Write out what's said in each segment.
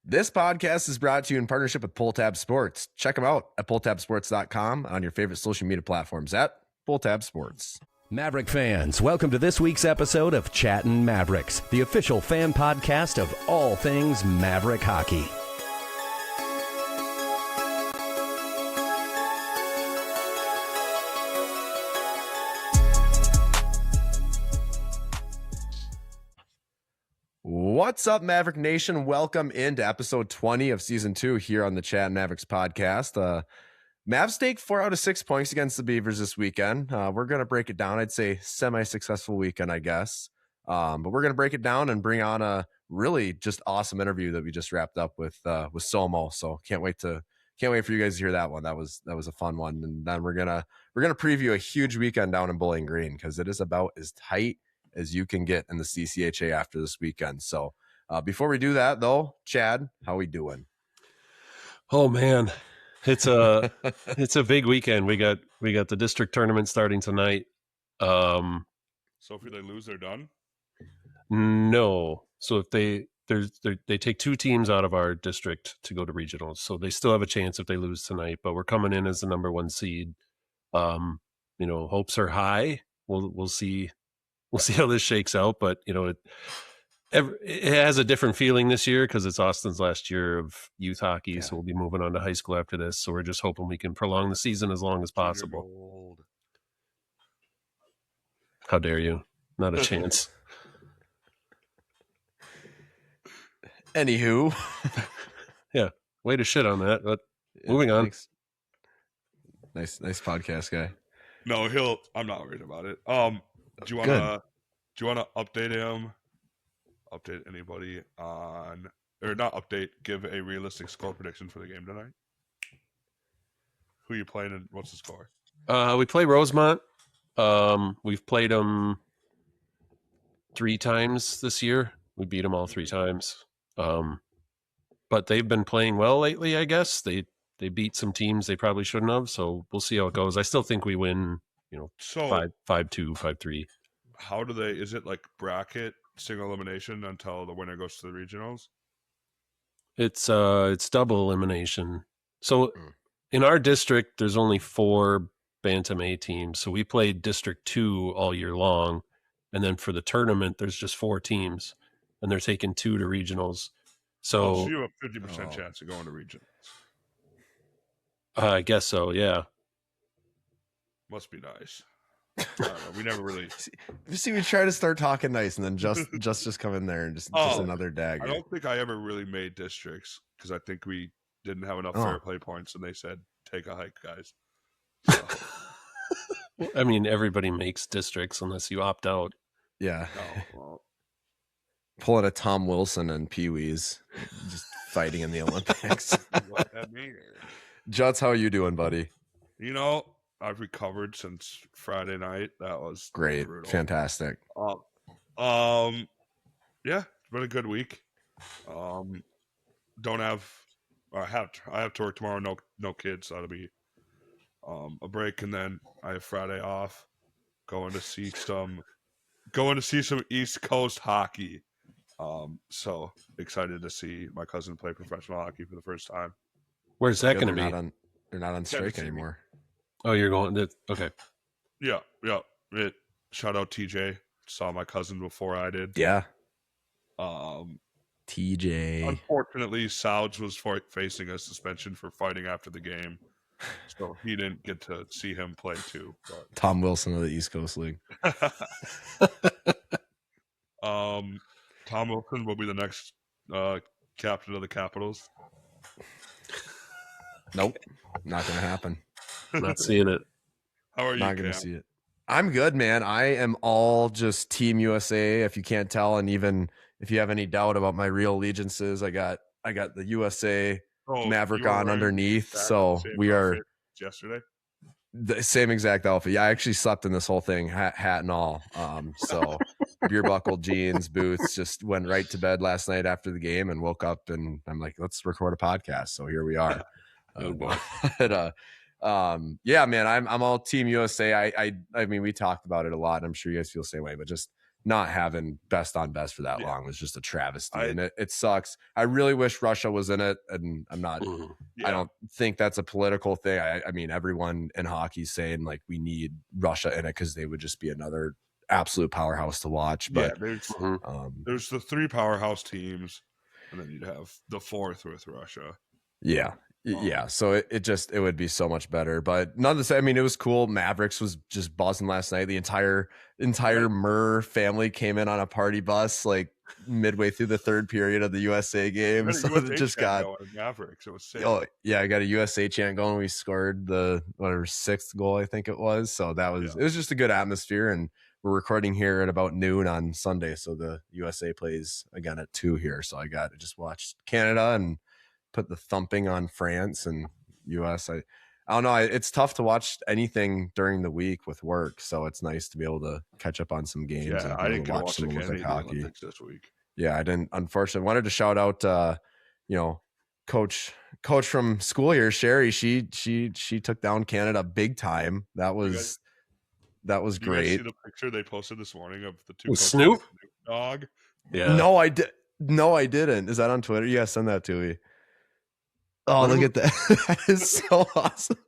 This podcast is brought to you in partnership with Pulltab Sports. Check them out at pulltabsports.com on your favorite social media platforms at Pulltab Sports. Maverick fans, welcome to this week's episode of Chattin Mavericks, the official fan podcast of all things Maverick hockey. What's up, Maverick Nation? Welcome into episode 20 of season 2 here on the Chattin Mavericks podcast. Mavs take 4 out of 6 points against the Beavers this weekend. We're going to break it down. I'd say semi-successful weekend, I guess. But we're going to break it down and bring on a really just awesome interview that we just wrapped up with Somo. So can't wait for you guys to hear that one. That was a fun one. And then we're gonna preview a huge weekend down in Bowling Green because it is about as tight as you can get in the CCHA after this weekend. So before we do that, though, Chad, how we doing? Oh man, it's a big weekend. We got the district tournament starting tonight. So if they lose, they're done? No. So if they take 2 teams out of our district to go to regionals, so they still have a chance if they lose tonight. But we're coming in as the number 1 seed. Hopes are high. We'll see. We'll see how this shakes out, but it has a different feeling this year because it's Austin's last year of youth hockey. Yeah. So we'll be moving on to high school after this. So we're just hoping we can prolong the season as long as possible. How dare you? Not a chance. Anywho. Yeah. Way to shit on that. But moving on. Nice podcast guy. No, I'm not worried about it. Do you want to update him? Update anybody on, or not update? Give a realistic score prediction for the game tonight. Who are you playing and what's the score? We play Rosemont. We've played them 3 times this year. We beat them all 3 times. But they've been playing well lately. I guess they beat some teams they probably shouldn't have. So we'll see how it goes. I still think we win. 5-2, 5-3. How do they? Is it like bracket single elimination until the winner goes to the regionals? It's double elimination. So in our district, there's only 4 Bantam A teams. So we played District 2 all year long, and then for the tournament, there's just 4 teams, and they're taking 2 to regionals. So you have a 50% chance of going to regionals. I guess so. Yeah. Must be nice. I don't know. We never really see. We try to start talking nice, and then just come in there and just another dagger. I don't think I ever really made districts because I think we didn't have enough fair play points, and they said take a hike, guys. So. I mean, everybody makes districts unless you opt out. Yeah. Oh, well. Pulling a Tom Wilson and Pee Wee's, just fighting in the Olympics. What that mean? Juts, how are you doing, buddy? I've recovered since Friday night. That was great. Brutal. Fantastic. Yeah, it's been a good week. I have to work tomorrow. No kids. So that'll be a break, and then I have Friday off. Going to see some East Coast hockey. So excited to see my cousin play professional hockey for the first time. Where's that going to be? They're not on strike anymore. Oh, you're going to... Okay. Yeah. Shout out TJ. Saw my cousin before I did. Yeah. TJ. Unfortunately, Souds was facing a suspension for fighting after the game. So he didn't get to see him play too. But. Tom Wilson of the East Coast League. Tom Wilson will be the next captain of the Capitals. Nope. Not going to happen. Not seeing it. How are you? Not going to see it. I'm good, man. I am all just Team USA. If you can't tell, and even if you have any doubt about my real allegiances, I got the USA Maverick on underneath. So we are yesterday. The same exact outfit. Yeah, I actually slept in this whole thing, hat and all. So beer buckle, jeans, boots. Just went right to bed last night after the game and woke up and I'm like, let's record a podcast. So here we are. Yeah, man, I'm all Team USA. I mean, we talked about it a lot. I'm sure you guys feel the same way, but just not having best on best for that long was just a travesty, and it sucks. I really wish Russia was in it, and I'm not. I don't think that's a political thing. I mean, everyone in hockey saying like we need Russia in it because they would just be another absolute powerhouse to watch. But there's the 3 powerhouse teams, and then you'd have the 4th with Russia. Yeah. So it would be so much better, but nonetheless, I mean, it was cool. Mavericks was just buzzing last night. The entire Murr family came in on a party bus like midway through the 3rd period of the USA game. So it just got Mavericks. It was sick. Oh yeah, I got a USA chant going. We scored the 6th goal, I think it was. So that was it was just a good atmosphere, and we're recording here at about noon on Sunday. So the USA plays again at 2 here. So I just watched Canada and put the thumping on France and US. I don't know. It's tough to watch anything during the week with work, so it's nice to be able to catch up on some games. Yeah, and I didn't watch some Olympic hockey Olympics this week. Yeah, I didn't. Unfortunately, wanted to shout out, coach from school here, Sherry. She took down Canada big time. That was great. You guys see the picture they posted this morning of the 2 with Snoop dog? Yeah. No, I didn't. Is that on Twitter? Yeah, send that to me. Oh, look at that. That is so awesome.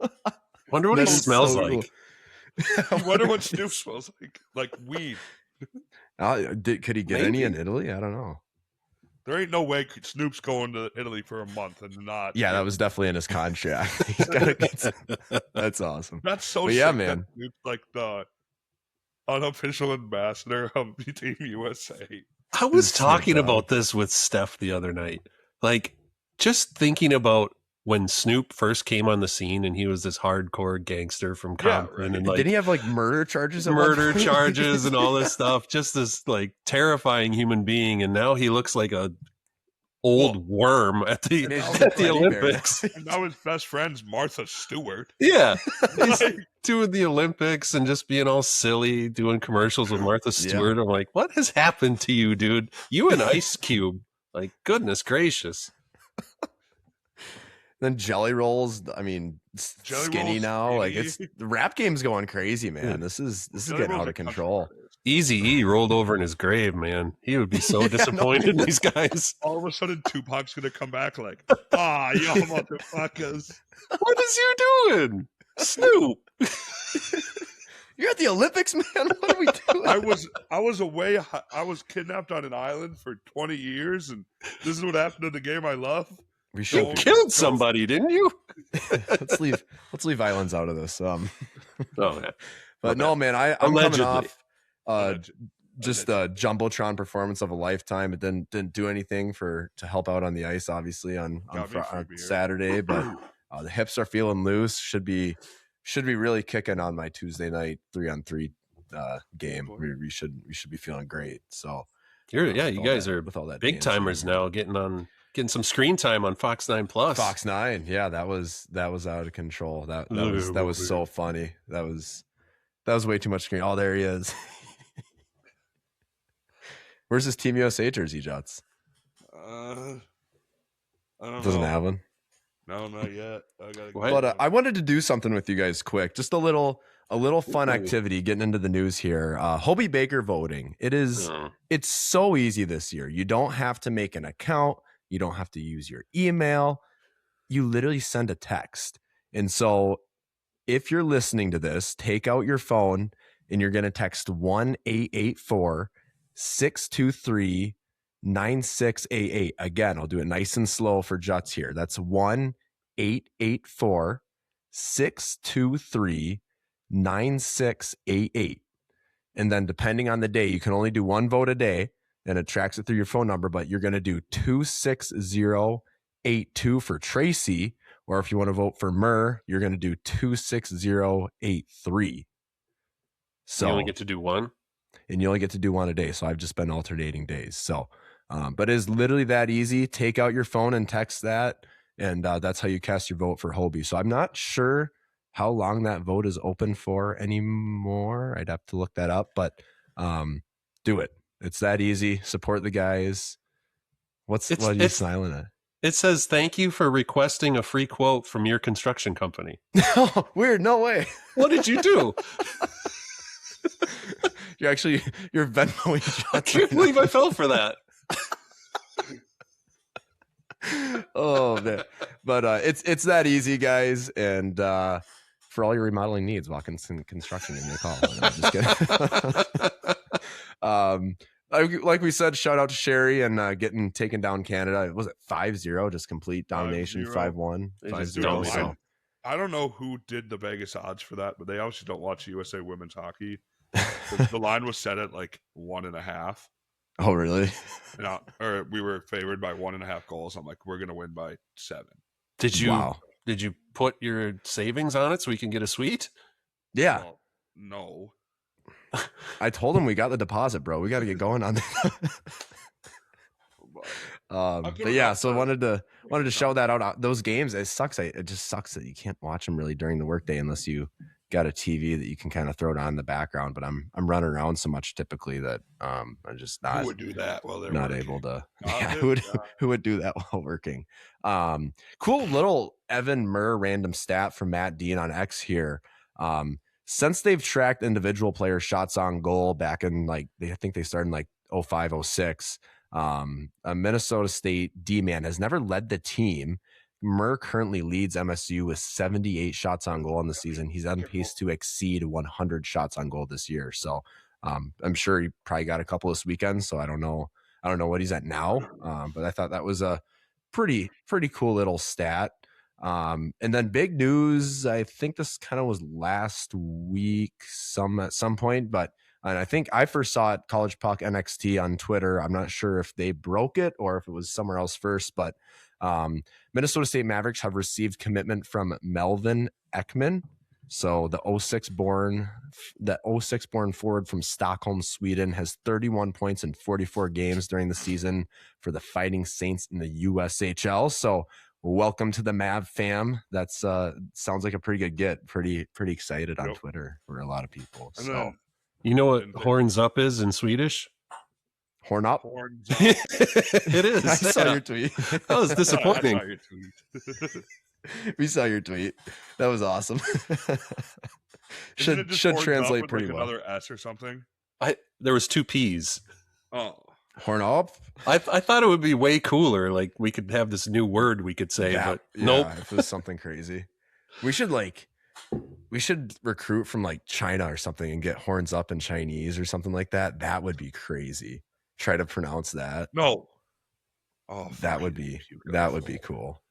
Wonder what he smells like. Cool. I wonder what Snoop smells like weed. Could he get any in Italy? I don't know. There ain't no way Snoop's going to Italy for a month and not. Yeah, that was definitely in his contract. He's gotta get that's awesome. That's so sick. Yeah, man. Snoop's like the unofficial ambassador of Team USA. I was talking about this with Steph the other night. Like, just thinking about when Snoop first came on the scene and he was this hardcore gangster from Compton. And like, did he have like murder charges? Murder charges and all this stuff. Just this like terrifying human being. And now he looks like a old worm at the Olympics. And now his best friend's Martha Stewart. Yeah. He's doing the Olympics and just being all silly, doing commercials with Martha Stewart. I'm like, what has happened to you, dude? You and Ice Cube. Like, goodness gracious. Then Jelly Rolls, I mean, skinny now. Like, it's the rap game's going crazy, man. This is getting out of control. Eazy-E rolled over in his grave, man. He would be so disappointed in these guys. All of a sudden, Tupac's gonna come back like, y'all motherfuckers. What is you doing, Snoop? You're at the Olympics, man. What are we doing? I was away. I was kidnapped on an island for 20 years, and this is what happened to the game I love. You killed somebody, didn't you? let's leave islands out of this. Yeah. But no, man, I'm coming off just a jumbotron performance of a lifetime. It didn't do anything to help out on the ice, obviously on Saturday. But the hips are feeling loose. Should be really kicking on my Tuesday night 3-on-3 game. We should be feeling great. So you guys are with all that big timers now, getting some screen time on Fox 9 Plus. Fox 9, yeah, that was out of control. That was so funny. That was way too much screen. Oh, there he is. Where's his Team USA jersey, Jots? I don't Doesn't know. have one. No, not yet. But I wanted to do something with you guys quick. Just a little fun activity getting into the news here. Hobie Baker voting. It's so easy this year. You don't have to make an account. You don't have to use your email. You literally send a text. And so if you're listening to this, take out your phone and you're going to text 1-884-623-9688. Again, I'll do it nice and slow for Juts here. That's 1-884-623-9688. And then depending on the day, you can only do one vote a day. And it tracks it through your phone number, but you're going to do 26082 for Tracy, or if you want to vote for Murr, you're going to do 26083. So you only get to do one? And you only get to do one a day. So I've just been alternating days. So, but it is literally that easy. Take out your phone and text that, and that's how you cast your vote for Hobie. So I'm not sure how long that vote is open for anymore. I'd have to look that up, but do it. It's that easy. Support the guys. What are you smiling at? It says, thank you for requesting a free quote from your construction company. Weird. No way. What did you do? You're Venmoing I can't believe I fell for that. Oh man, but it's that easy, guys. And for all your remodeling needs, Watkins Construction, give me a call. No, I'm just kidding. Like we said, shout out to Sherry and getting taken down Canada. Was it 5-0? Just complete domination. 5-1. 5-0. So. I don't know who did the Vegas odds for that, but they obviously don't watch USA women's hockey. The line was set at like 1.5. Oh, really? Or we were favored by 1.5 goals. I'm like, we're gonna win by 7. Did you put your savings on it so we can get a suite? Yeah. Well, no. I told him we got the deposit, bro. We got to get going on that. But yeah, so wanted to show that out. Those games, it sucks. It just sucks that you can't watch them really during the workday unless you got a TV that you can kind of throw it on in the background. But I'm running around so much typically that I'm just not. Who would do that while they're not working? able to? Yeah, who would do that while working? Cool little Evan Murr random stat from Matt Dean on X here. Since they've tracked individual player shots on goal back in I think they started in 05, 06. A Minnesota State D-man has never led the team. Murr currently leads MSU with 78 shots on goal in the season. He's on pace to exceed 100 shots on goal this year. So I'm sure he probably got a couple this weekend. So I don't know what he's at now. But I thought that was a pretty cool little stat. And then big news, I think this kind of was last week at some point, but and I think I first saw it College Puck NXT on Twitter. I'm not sure if they broke it or if it was somewhere else first, but Minnesota State Mavericks have received commitment from Melvin Ekman. So the 06 born forward from Stockholm, Sweden, has 31 points in 44 games during the season for the Fighting Saints in the USHL. So welcome to the Mav fam. That's sounds like a pretty good get. Pretty excited on Twitter for a lot of people. So you know what horns up is in Swedish? Horn up. Horns up. It is. I saw your tweet. That was disappointing. I saw your tweet. We saw your tweet. That was awesome. should horns translate up with pretty well. Another S or something. There was 2 P's. Oh. Horn up. I thought it would be way cooler. Like we could have this new word we could say, but nope. If it was something crazy, we should recruit from China or something and get horns up in Chinese or something like that. That would be crazy. Try to pronounce that. No. Oh, that would be cool.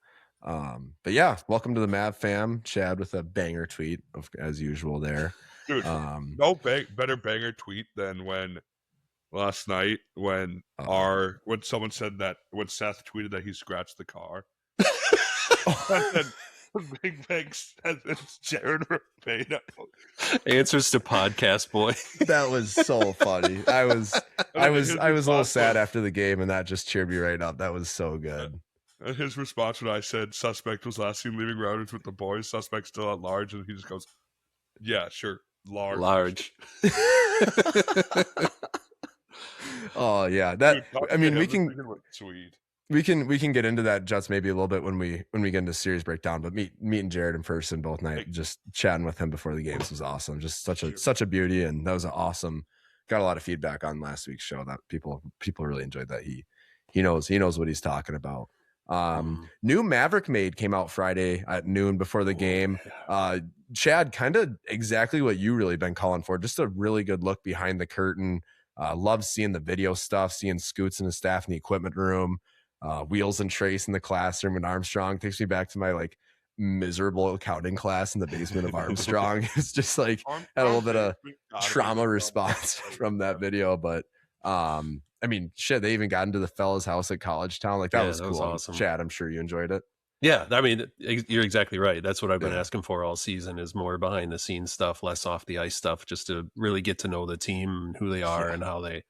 But yeah, welcome to the Mav fam. Chad with a banger tweet as usual there. Dude, no better banger tweet than when last night when someone said that when Seth tweeted that he scratched the car. And then Big Bang said it's Jared Rabeda. Answers to podcast boy. That was so funny. I was a little sad after the game, and that just cheered me right up. That was so good. And his response when I said suspect was last seen leaving rounders with the boys, suspect still at large, and he just goes, "Yeah, sure, large." Oh yeah, that. Dude, I mean, we can. Sweet. We can get into that just maybe a little bit when we get into series breakdown, but meeting Jared in person both night, just chatting with him before the games was awesome. Just such a beauty, and that was awesome. Got a lot of feedback on last week's show that people really enjoyed that. He knows what he's talking about. New Maverick Made came out Friday at noon before the game. Chad, kind of exactly what you really been calling for. Just a really good look behind the curtain. Love seeing the video stuff, seeing Scoots and his staff in the equipment room. Wheels and Trace in the classroom and Armstrong takes me back to my miserable accounting class in the basement of Armstrong. It's just had a little bit of trauma response from that video, but I mean, shit, they even got into the fella's house at College Town. That was cool. Was awesome. Chad, I'm sure you enjoyed it. Yeah, I mean, you're exactly right. That's what I've been asking for all season is more behind the scenes stuff, less off the ice stuff, just to really get to know the team, who they are, and how they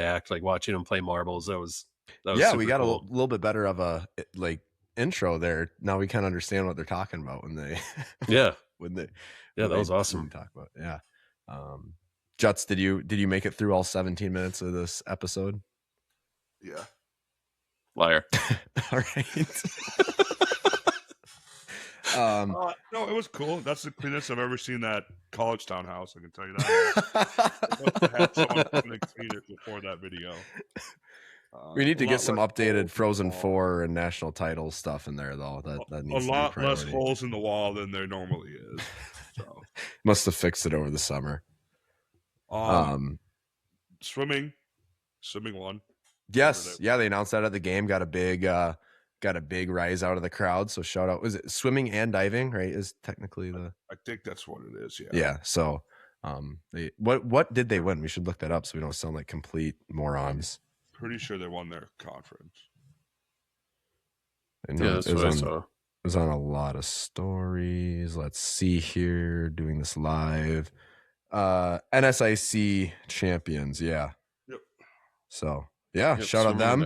act. Like watching them play marbles, that was we got cool. a little bit better of a intro there. Now we kind of understand what they're talking about when they that was awesome. Talk about Juts, did you make it through all 17 minutes of this episode? Yeah. Liar. All right. No, it was cool. That's the cleanest I've ever seen that college townhouse. I can tell you that. They must have had someone come and clean it before that video. We need to get some updated Frozen Four 4 and national title stuff in there, though. That needs a lot to be less priority. holes in the wall than there normally is. So Must have fixed it over the summer. Swimming won. Yes, yeah, they announced that at the game. Got a big rise out of the crowd. So shout out. Was it swimming and diving? Right, is technically the. I think that's what it is. Yeah. Yeah. So, what did they win? We should look that up so we don't sound like complete morons. Pretty sure they won their conference. That's what I saw. It was on a lot of stories. Let's see here. Doing this live. NSIC champions. Yeah. Yep. So yeah, shout out them.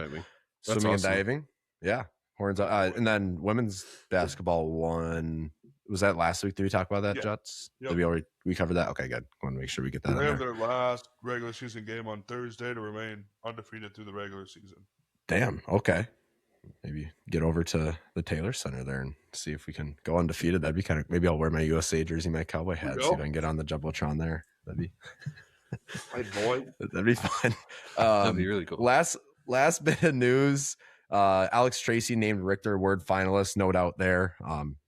Swimming and awesome. diving. Yeah. Horns. And then women's basketball won. Was that last week? Did we talk about that, Juts? Yep. Did we covered that? Okay, good. I want to make sure we get that. They have their last regular season game on Thursday to remain undefeated through the regular season. Damn. Okay. Maybe get over to the Taylor Center there and see if we can go undefeated. That'd be kind of. Maybe I'll wear my USA jersey, my cowboy hat, see if I can get on the jumbotron there. That'd be. My boy. That'd be fun. That'd be really cool. Last bit of news. Alex Tracy named Richter Award finalist. No doubt there.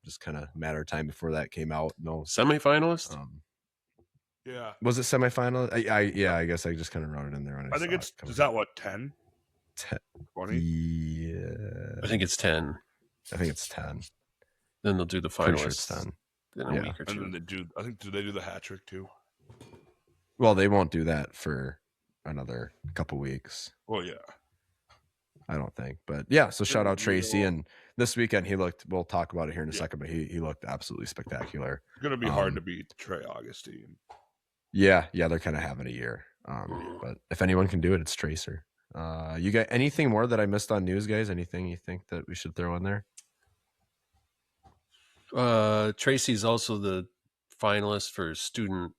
Just kind of matter of time before that came out. No semifinalist. Yeah. Was it semifinal? I guess I just kind of wrote it in there. When I think it's is that what 10? 20? Yeah. I think it's 10. I think it's 10. Then they'll do the finalists. Pretty sure it's 10. In a week or two. And then do they do the hat trick too? Well, they won't do that for another couple weeks. Well, yeah. I don't think, but yeah. So shout out Tracy, and this weekend he looked. We'll talk about it here in a second, but he looked absolutely spectacular. It's gonna be hard to beat Trey Augustine. Yeah, they're kind of having a year. But if anyone can do it, it's Tracer. You got anything more that I missed on news, guys? Anything you think that we should throw in there? Tracy's also the finalist for student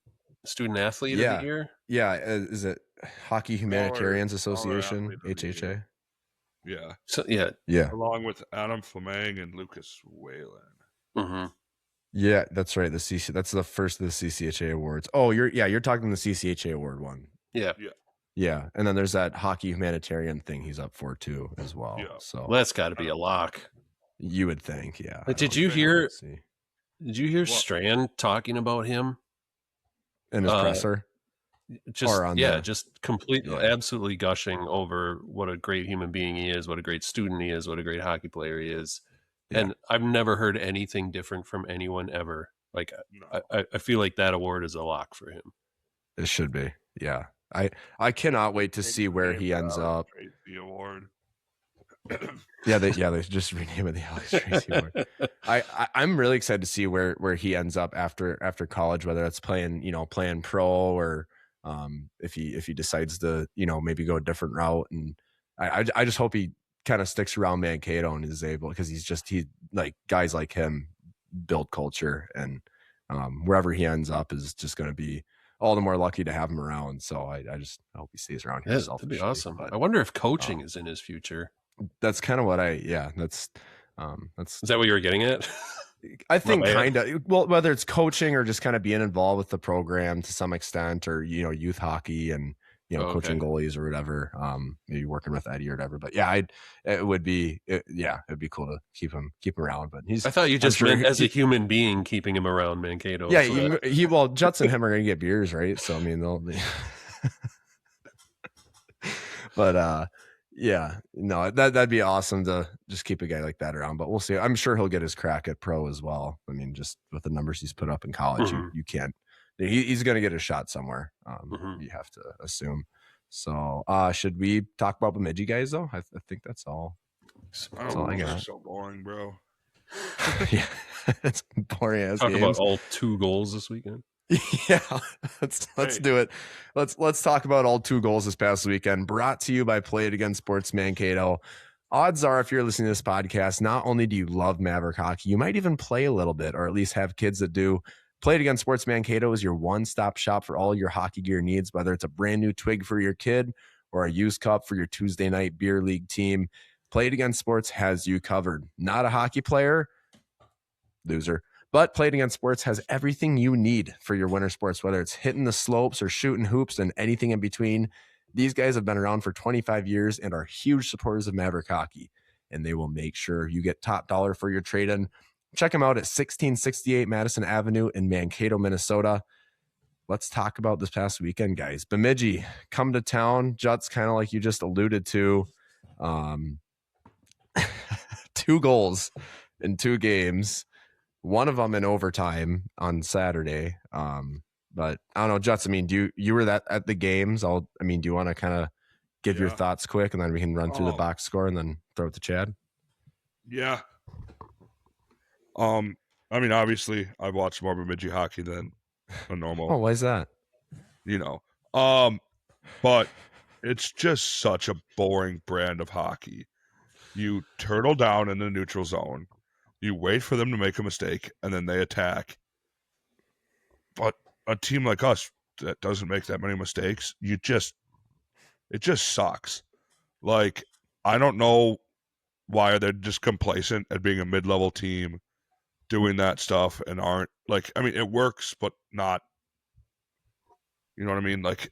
athlete of the year. Yeah, is it Hockey Humanitarians Association, HHA? Yeah. So yeah. Along with Adam Fleming and Lucas Whalen. Mm-hmm. Yeah, that's right. That's the first of the CCHA awards. Oh, you're talking the CCHA award one. Yeah, and then there's that Hockey Humanitarian thing he's up for too as well. Yeah. So that's got to be a lock. You would think, yeah. Did you hear Strand talking about him in his presser? Just completely, absolutely gushing over what a great human being he is, what a great student he is, what a great hockey player he is. Yeah. And I've never heard anything different from anyone ever. Like, I feel like that award is a lock for him. It should be. Yeah. I cannot wait to see where he ends up. The award. They just rename it the Alex Tracy Award. I'm really excited to see where he ends up after college, whether that's playing pro or if he decides to maybe go a different route. And I just hope he kind of sticks around Mankato and is able, because he like guys like him build culture, and wherever he ends up is just going to be all the more lucky to have him around. So I hope he stays around here. That'd be awesome. But I wonder if coaching is in his future. That's kind of what that's is that what you were getting at? I think kind of, well, whether it's coaching or just kind of being involved with the program to some extent, or, youth hockey and, coaching goalies or whatever, maybe working with Eddie or whatever. But yeah, it'd be cool to keep him around. But I thought you just meant as a human being, keeping him around Mankato. Yeah. Juts and him are going to get beers, right? So, I mean, they'll be, but, yeah, no, that'd be awesome to just keep a guy like that around, but we'll see. I'm sure he'll get his crack at pro as well. I mean, just with the numbers he's put up in college, you can't, he's going to get a shot somewhere. You have to assume. So, should we talk about Bemidji guys though? I think that's all. That's all I got. So boring, bro. Yeah, it's boring as talk games. About all 2 goals this weekend. Yeah, let's do it. Let's talk about all 2 goals this past weekend. Brought to you by Play It Again Sports Mankato. Odds are, if you're listening to this podcast, not only do you love Maverick hockey, you might even play a little bit, or at least have kids that do. Play It Again Sports Mankato is your one-stop shop for all your hockey gear needs, whether it's a brand new twig for your kid or a used cup for your Tuesday night beer league team. Play It Again Sports has you covered. Not a hockey player? loser. But Played Again Sports has everything you need for your winter sports, whether it's hitting the slopes or shooting hoops and anything in between. These guys have been around for 25 years and are huge supporters of Maverick hockey, and they will make sure you get top dollar for your trade-in. Check them out at 1668 Madison Avenue in Mankato, Minnesota. Let's talk about this past weekend, guys. Bemidji come to town. Juts, kind of like you just alluded to. 2 goals in 2 games. One of them in overtime on Saturday. But I don't know, Juts, I mean, you were at the games? Do you want to kind of give your thoughts quick, and then we can run through the box score and then throw it to Chad? Yeah. Obviously I've watched more Bemidji hockey than a normal. Oh, why is that? But it's just such a boring brand of hockey. You turtle down in the neutral zone. You wait for them to make a mistake, and then they attack. But a team like us that doesn't make that many mistakes, it just sucks. Like, I don't know why they're just complacent at being a mid-level team doing that stuff and aren't, like, I mean, it works, but not, you know what I mean? Like,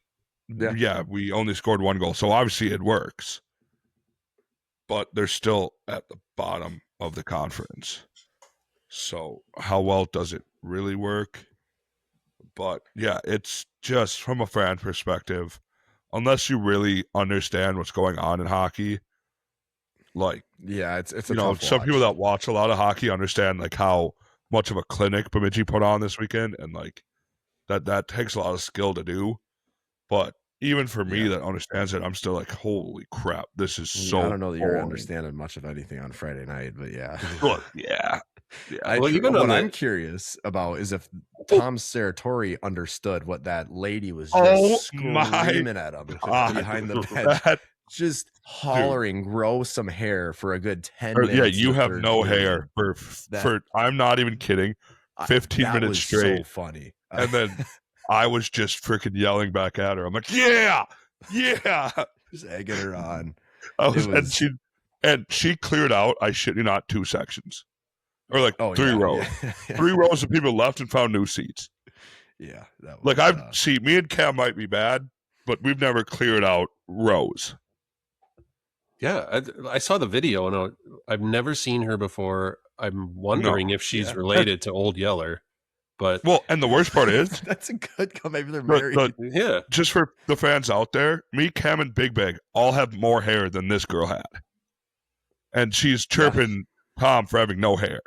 yeah, we only scored 1 goal, so obviously it works. But they're still at the bottom of the conference. So how well does it really work? But yeah, it's just from a fan perspective, unless you really understand what's going on in hockey, like, yeah, it's a you know, some people that watch a lot of hockey understand like how much of a clinic Bemidji put on this weekend, and like that takes a lot of skill to do. But even for me that understands it, I'm still like, holy crap, this is so I don't know that you're boring. understanding much of anything on Friday night, but yeah. Look, yeah. What I'm curious about is if Tom Serratori understood what that lady was just screaming at him behind the bench. Just hollering, grow some hair for a good 10 minutes. Yeah, you have no hair for I'm not even kidding, 15 minutes straight. So funny. And then I was just freaking yelling back at her. I'm like, yeah, just egging her on. And she cleared out, I shit you not, 2 sections. Or like 3 rows. Yeah. 3 rows of people left and found new seats. Yeah. That like, was, me and Cam might be bad, but we've never cleared out rows. Yeah, I saw the video, and I've never seen her before. I'm wondering if she's related to Old Yeller. But and the worst part is that's a good comment. Maybe they're married. Yeah, just for the fans out there, me, Cam, and Big Bag all have more hair than this girl had, and she's chirping Tom for having no hair.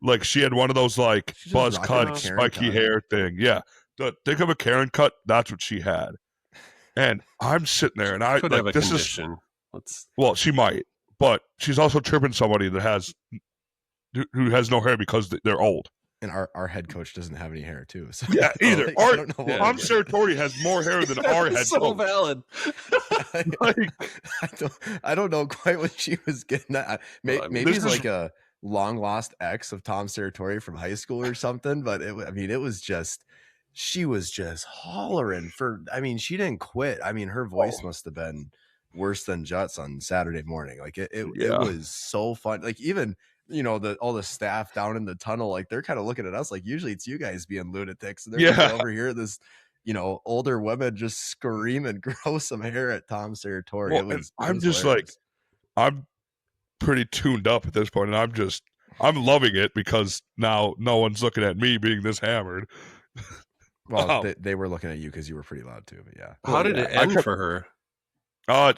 Like, she had one of those like buzz cut, spiky hair thing. Yeah, think of a Karen cut. That's what she had. And I'm sitting there, and I could like have a this condition. Well, she might, but she's also chirping somebody that who has no hair because they're old. And our head coach doesn't have any hair too. So yeah, either. Tom Serratori has more hair than our head so coach. Valid. I don't know quite what she was getting at. Maybe it's like a long lost ex of Tom Serratori from high school or something. But it was just, she was just hollering she didn't quit. Her voice must have been worse than Juts on Saturday morning. Like it was so fun. Like, even, all the staff down in the tunnel, like, they're kind of looking at us like, usually it's you guys being lunatics, and they're over here, this older women just screaming, grow some hair at Tom Serratori. I'm just like, I'm pretty tuned up at this point, and I'm loving it because now no one's looking at me being this hammered. Well, they were looking at you because you were pretty loud too. But yeah, how did it end for her?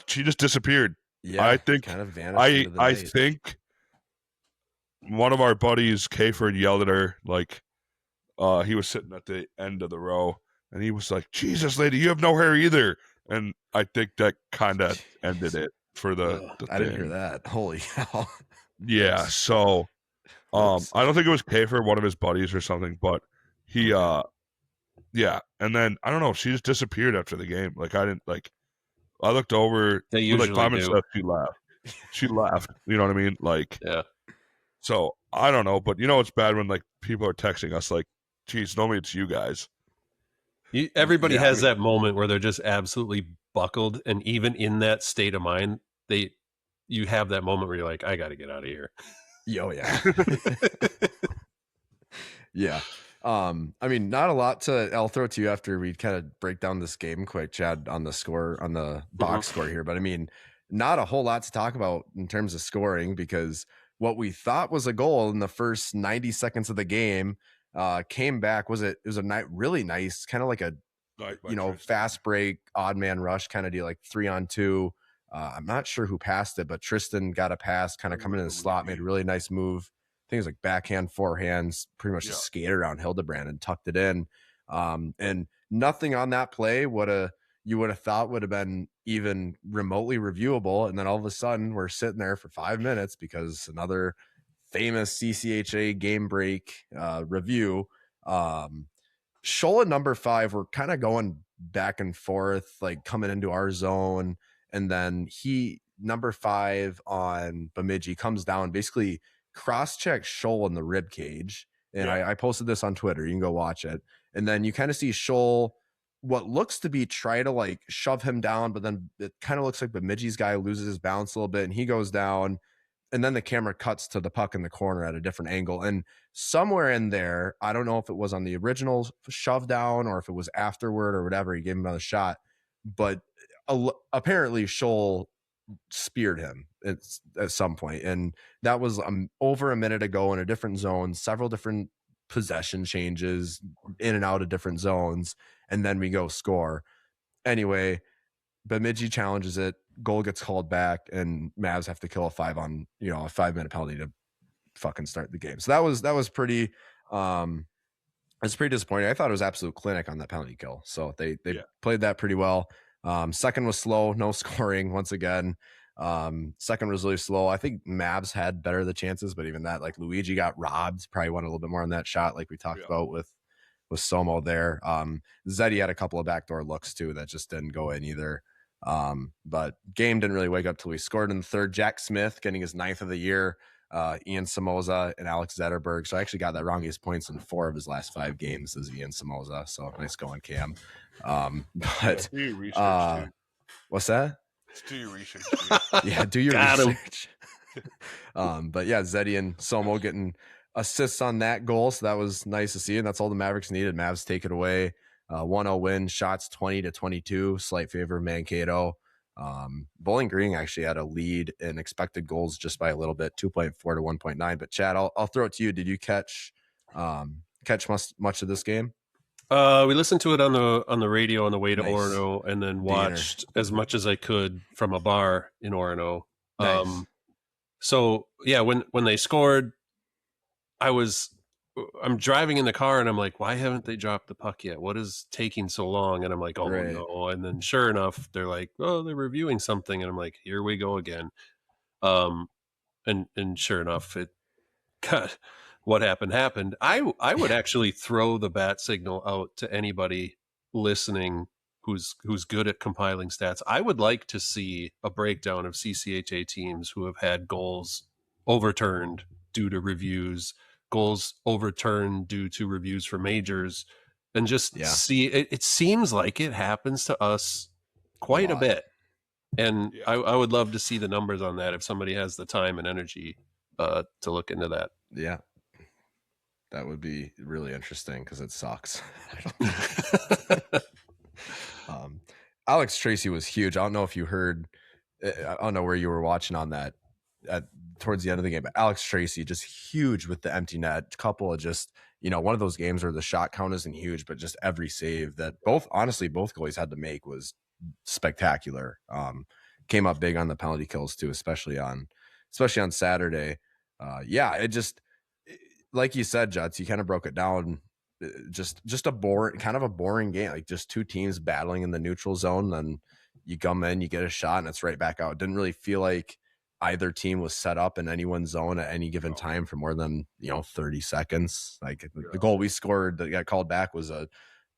She just disappeared. Yeah, I think kind of vanished. I think one of our buddies, Kayford, yelled at her. Like, he was sitting at the end of the row, and he was like, "Jesus, lady, you have no hair either." And I think that kind of ended it for the I didn't hear that. Holy cow! Yeah, so I don't think it was Kayford, one of his buddies or something, but he, yeah, and then I don't know. She just disappeared after the game. Like, I looked over. They usually do. Stuff, she laughed. You know what I mean? Like, yeah. So I don't know, but it's bad when like people are texting us like, "Geez, normally it's you guys." Everybody has that moment where they're just absolutely buckled, and even in that state of mind, you have that moment where you're like, "I got to get out of here." Yo, yeah. Yeah. I mean, not a lot to, I'll throw it to you after we kind of break down this game quick, Chad, on the score, on the box score here. But I mean, not a whole lot to talk about in terms of scoring, because what we thought was a goal in the first 90 seconds of the game came back. It was a really nice, kind of like a, Like fast Tristan. break, odd man rush kind of deal, like 3-on-2. I'm not sure who passed it, but Tristan got a pass, kind of coming in the slot, made a really nice move. I think it was like backhand, forehands, pretty much just skated around Hildebrand and tucked it in. And nothing on that play you would have thought would have been even remotely reviewable. And then all of a sudden we're sitting there for 5 minutes because another famous CCHA game break review. Scholl at number 5 were kind of going back and forth, like coming into our zone. And then number 5 on Bemidji comes down, basically cross-check Scholl in the rib cage. And I posted this on Twitter. You can go watch it. And then you kind of see Scholl, what looks to be try to like shove him down, but then it kind of looks like Bemidji's guy loses his balance a little bit and he goes down. And then the camera cuts to the puck in the corner at a different angle. And somewhere in there, I don't know if it was on the original shove down or if it was afterward or whatever, he gave him another shot. But apparently Scholl speared him at some point, and that was over a minute ago in a different zone, several different possession changes in and out of different zones, and then we go score. Anyway, Bemidji challenges it, goal gets called back, and Mavs have to kill a 5-minute penalty to fucking start the game. So that was pretty it's pretty disappointing. I thought it was absolute clinic on that penalty kill. So they played that pretty well. Second was slow, no scoring once again. Second was really slow. I think Mavs had better the chances, but even that, like Luigi got robbed, probably won a little bit more on that shot, like we talked about with Somo there. Zeddy had a couple of backdoor looks too that just didn't go in either. But game didn't really wake up till we scored in the third. Jack Smith getting his 9th of the year. Ean Somoza and Alex Zetterberg. So I actually got that wrong. He's points in 4 of his last 5 games is Ean Somoza. So nice going, Cam. But do your research too. What's that? Let's do your research. Yeah, do your research. But yeah, Zeddy and Somo getting assists on that goal. So that was nice to see. And that's all the Mavericks needed. Mavs take it away. 1-0 win, shots 20-22, slight favor of Mankato. Bowling Green actually had a lead in expected goals just by a little bit, 2.4 to 1.9. But Chad, I'll throw it to you. Did you catch much of this game? We listened to it on the radio on the way to Orono, and then watched as much as I could from a bar in Orono. Nice. So yeah, when they scored, I'm driving in the car and I'm like, why haven't they dropped the puck yet? What is taking so long? And I'm like, oh no. And then sure enough, they're like, oh, they're reviewing something. And I'm like, here we go again. And sure enough, what happened. I would actually throw the bat signal out to anybody listening who's good at compiling stats. I would like to see a breakdown of CCHA teams who have had goals overturned due to reviews, goals overturned due to reviews for majors, and just see it seems like it happens to us quite a bit. And I would love to see the numbers on that if somebody has the time and energy to look into that. Yeah. That would be really interesting because it sucks. Alex Tracy was huge. I don't know if you heard, I don't know where you were watching on that towards the end of the game, but Alex Tracy just huge with the empty net. Couple of just, one of those games where the shot count isn't huge, but just every save that both goalies had to make was spectacular. Came up big on the penalty kills too, especially on Saturday. It just, like you said, Juts, you kind of broke it down. Just a boring game, like just two teams battling in the neutral zone. Then you come in, you get a shot, and it's right back out. It didn't really feel like either team was set up in anyone's zone at any given time for more than 30 seconds. Like the goal we scored that got called back was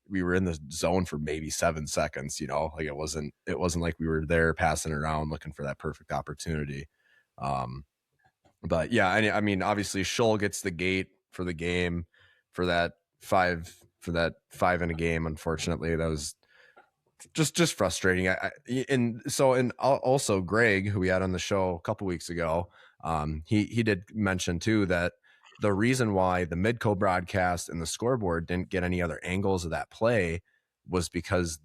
we were in the zone for maybe 7 seconds. Like it wasn't like we were there passing around looking for that perfect opportunity. But yeah, I mean, obviously Scholl gets the gate for the game for that 5 in a game. Unfortunately, that was just frustrating. And also Greg, who we had on the show a couple weeks ago, he did mention too that the reason why the Midco broadcast and the scoreboard didn't get any other angles of that play was because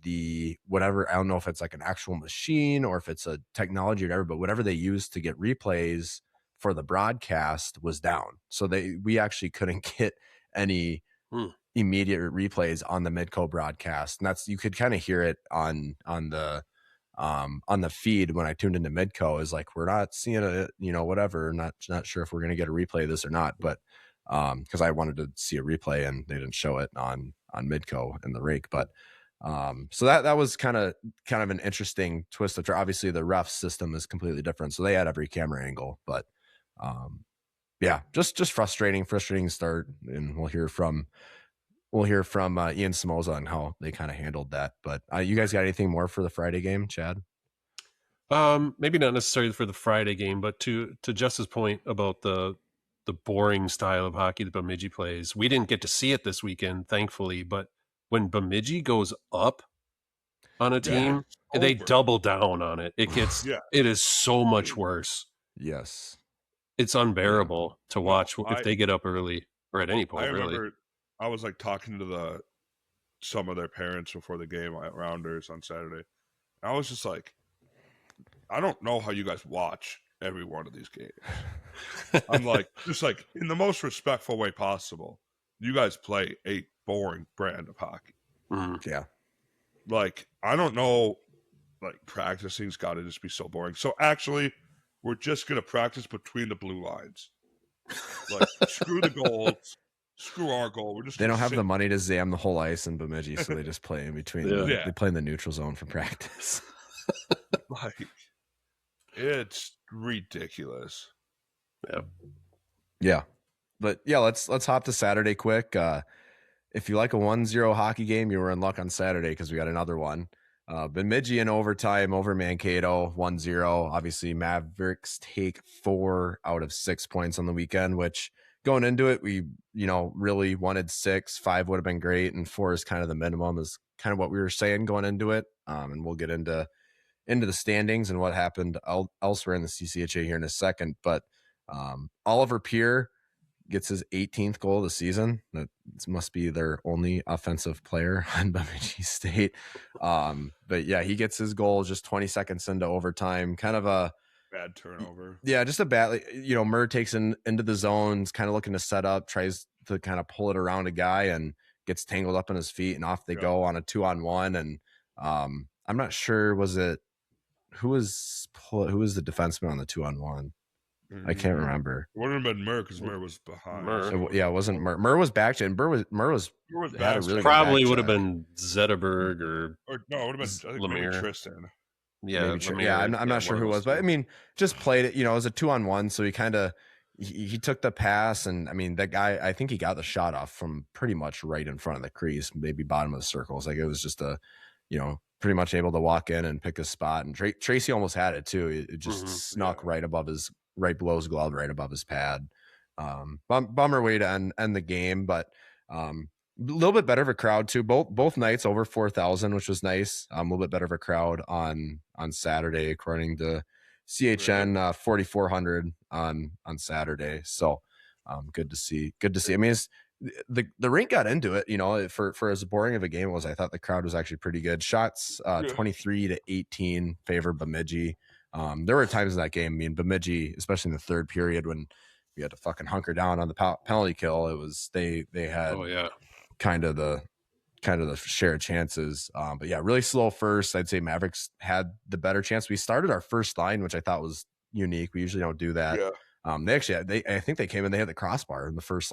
whatever, I don't know if it's like an actual machine or if it's a technology or whatever, but whatever they used to get replays for the broadcast was down. So we actually couldn't get any immediate replays on the Midco broadcast. And you could kind of hear it on the feed when I tuned into Midco, is like, we're not seeing it, whatever. Not sure if we're going to get a replay of this or not, but because I wanted to see a replay and they didn't show it on Midco in the rake. But so that was kind of an interesting twist. Obviously the ref system is completely different, so they had every camera angle, but yeah, just frustrating start. And we'll hear from Ean Somoza on how they kind of handled that. But you guys got anything more for the Friday game, Chad? Maybe not necessarily for the Friday game, but to Jess's point about the boring style of hockey that Bemidji plays, we didn't get to see it this weekend, thankfully. But when Bemidji goes up on a team, they double down on it. It gets it is so much worse. Yes, it's unbearable to watch if they get up early or at any point. I remember I was like talking to some of their parents before the game at Rounders on Saturday. And I was just like, I don't know how you guys watch every one of these games. I'm like, just like in the most respectful way possible. You guys play a boring brand of hockey. Yeah. Like, I don't know, like practicing's got to just be so boring. So actually, we're just going to practice between the blue lines. Like, screw the goals. Screw our goal. They don't have the money to zam the whole ice in Bemidji, so they just play in between. They play in the neutral zone for practice. Like, it's ridiculous. Yeah. But yeah, let's hop to Saturday quick. If you like a 1-0 hockey game, you were in luck on Saturday because we got another one. Bemidji in overtime over Mankato, 1-0. Obviously, Mavericks take 4 out of 6 points on the weekend, which going into it, we really wanted 6. 5 would have been great, and 4 is kind of the minimum, is kind of what we were saying going into it. And we'll get into the standings and what happened elsewhere in the CCHA here in a second. But Oliver Peer gets his 18th goal of the season. That must be their only offensive player on Bemidji State. But yeah, he gets his goal just 20 seconds into overtime. Kind of a bad turnover. Yeah, just a bad, Murr takes into the zones, kind of looking to set up, tries to kind of pull it around a guy and gets tangled up in his feet, and off they go on a 2-on-1. And I'm not sure, who was the defenseman on the 2-on-1? I can't remember. It wouldn't have been Murr because Murr was behind. It wasn't Murr. Murr was back. Murr was had a really probably would have been Zetterberg or no, it would have been maybe Tristan. Yeah, I'm not sure who it was, but I mean, just played it. It was a 2-on-1, so he kind of he took the pass, and I mean, that guy, I think he got the shot off from pretty much right in front of the crease, maybe bottom of the circles. Like, it was just pretty much able to walk in and pick his spot. And Tracy almost had it too. It just snuck right below his glove, right above his pad. Bummer way to end the game, but a little bit better of a crowd too. Both nights over 4,000, which was nice. A little bit better of a crowd on Saturday, according to CHN, 4,400 on Saturday. So good to see. I mean, the rink got into it, for as boring of a game it was. I thought the crowd was actually pretty good. Shots 23-18 favor Bemidji. There were times in that game, I mean, Bemidji, especially in the third period, when we had to fucking hunker down on the penalty kill, it was they had kind of the share of chances. But yeah, really slow first. I'd say Mavericks had the better chance. We started our first line, which I thought was unique. We usually don't do that. I think they came in, they had the crossbar in the first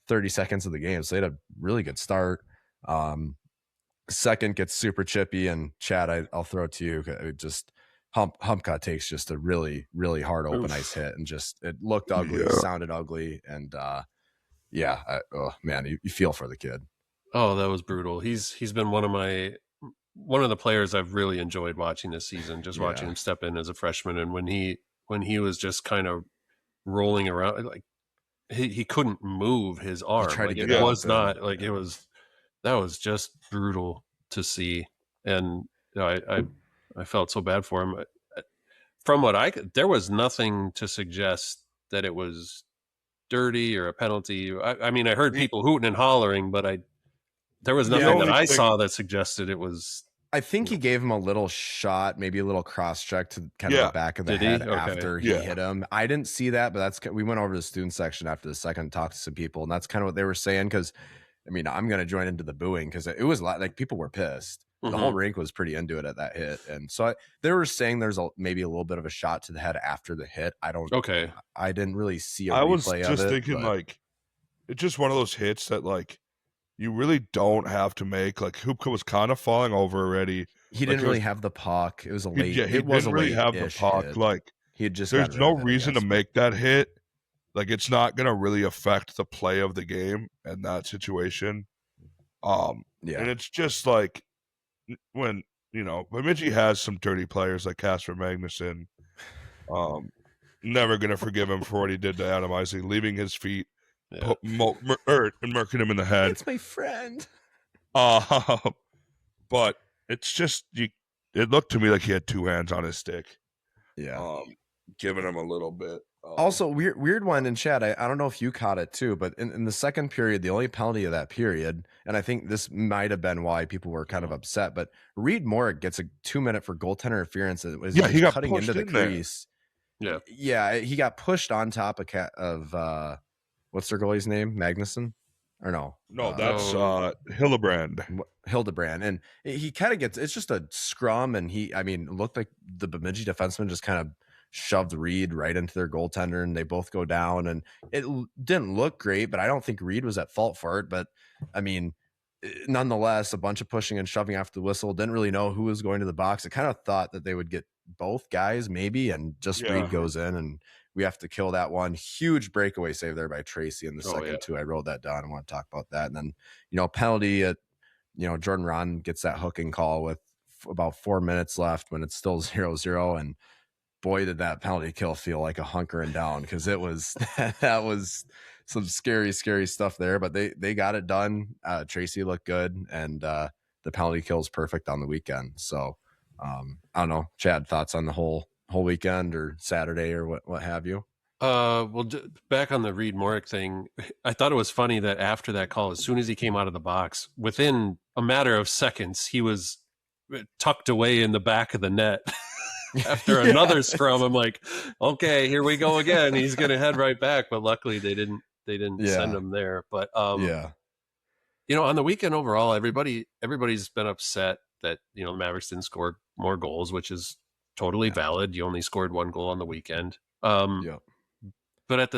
30 seconds of the game, so they had a really good start. Second gets super chippy, and Chad, I'll throw it to you. It just Humpka takes just a really, really hard open ice hit, and just it looked ugly, sounded ugly, and man, you feel for the kid. Oh, that was brutal. He's been one of the players I've really enjoyed watching this season. Just watching him step in as a freshman, and when he was just kind of rolling around, he couldn't move his arm. That was just brutal to see, and I felt so bad for him. From what there was nothing to suggest that it was dirty or a penalty. I mean, I heard people hooting and hollering, but there was The nothing that only I thing- saw that suggested it was. I think he gave him a little shot, maybe a little cross check to kind of Yeah. the back of the Did he? head Okay. after he Yeah. hit him. I didn't see that, but we went over to the student section after the second, talked to some people, and that's kind of what they were saying. Because I mean, I'm going to join into the booing because it was like people were pissed. The whole rink was pretty into it at that hit, and so they were saying there's maybe a little bit of a shot to the head after the hit. I don't. Okay. I didn't really see a I was replay just of it. thinking like it's just one of those hits that like you really don't have to make. Like Hoopka was kind of falling over already. He didn't really have the puck. It was a late. He it was didn't a really have the late-ish puck. hit. Like he had just. there's gotten no rid of it, I reason to guess. make that hit. Like it's not gonna really affect the play of the game in that situation. Yeah, and it's just like when Bemidji has some dirty players like Casper Magnuson. Never gonna forgive him for what he did to Adam Isaac, leaving his feet and murking him in the head. it's my friend. But it's just it looked to me like he had two hands on his stick. Yeah. Giving him a little bit. Also, weird one in chat. I don't know if you caught it too, but in the second period, the only penalty of that period, and I think this might have been why people were kind of upset, but Reed Moore gets a 2-minute for goaltender interference. It was he got cutting pushed into the in there. crease. Yeah. Yeah, he got pushed on top of what's their goalie's name? Magnuson? Or no? No, that's Hillebrand. Hildebrand. And he kind of gets, it's just a scrum, and it looked like the Bemidji defenseman just kind of shoved Reed right into their goaltender, and they both go down, and it didn't look great, but I don't think Reed was at fault for it. But I mean, nonetheless, a bunch of pushing and shoving after the whistle. Didn't really know who was going to the box. I kind of thought that they would get both guys maybe, and just Reed goes in, and we have to kill that one. Huge breakaway save there by Tracy in the second too. I wrote that down. I want to talk about that. And then, penalty at, Jordan Ron gets that hooking call with about 4 minutes left when it's still 0-0. And boy, did that penalty kill feel like a hunkering down, because it was, that was some scary stuff there, but they got it done. Tracy looked good, and the penalty kill's perfect on the weekend. So I don't know, Chad, thoughts on the whole weekend or Saturday or what have you? Well, back on the Reed Morick thing, I thought it was funny that after that call, as soon as he came out of the box, within a matter of seconds, he was tucked away in the back of the net. After another scrum, I'm like, okay, here we go again. He's going to head right back. But luckily they didn't send him there. But on the weekend overall, everybody's been upset that, the Mavericks didn't score more goals, which is totally valid. You only scored one goal on the weekend. But at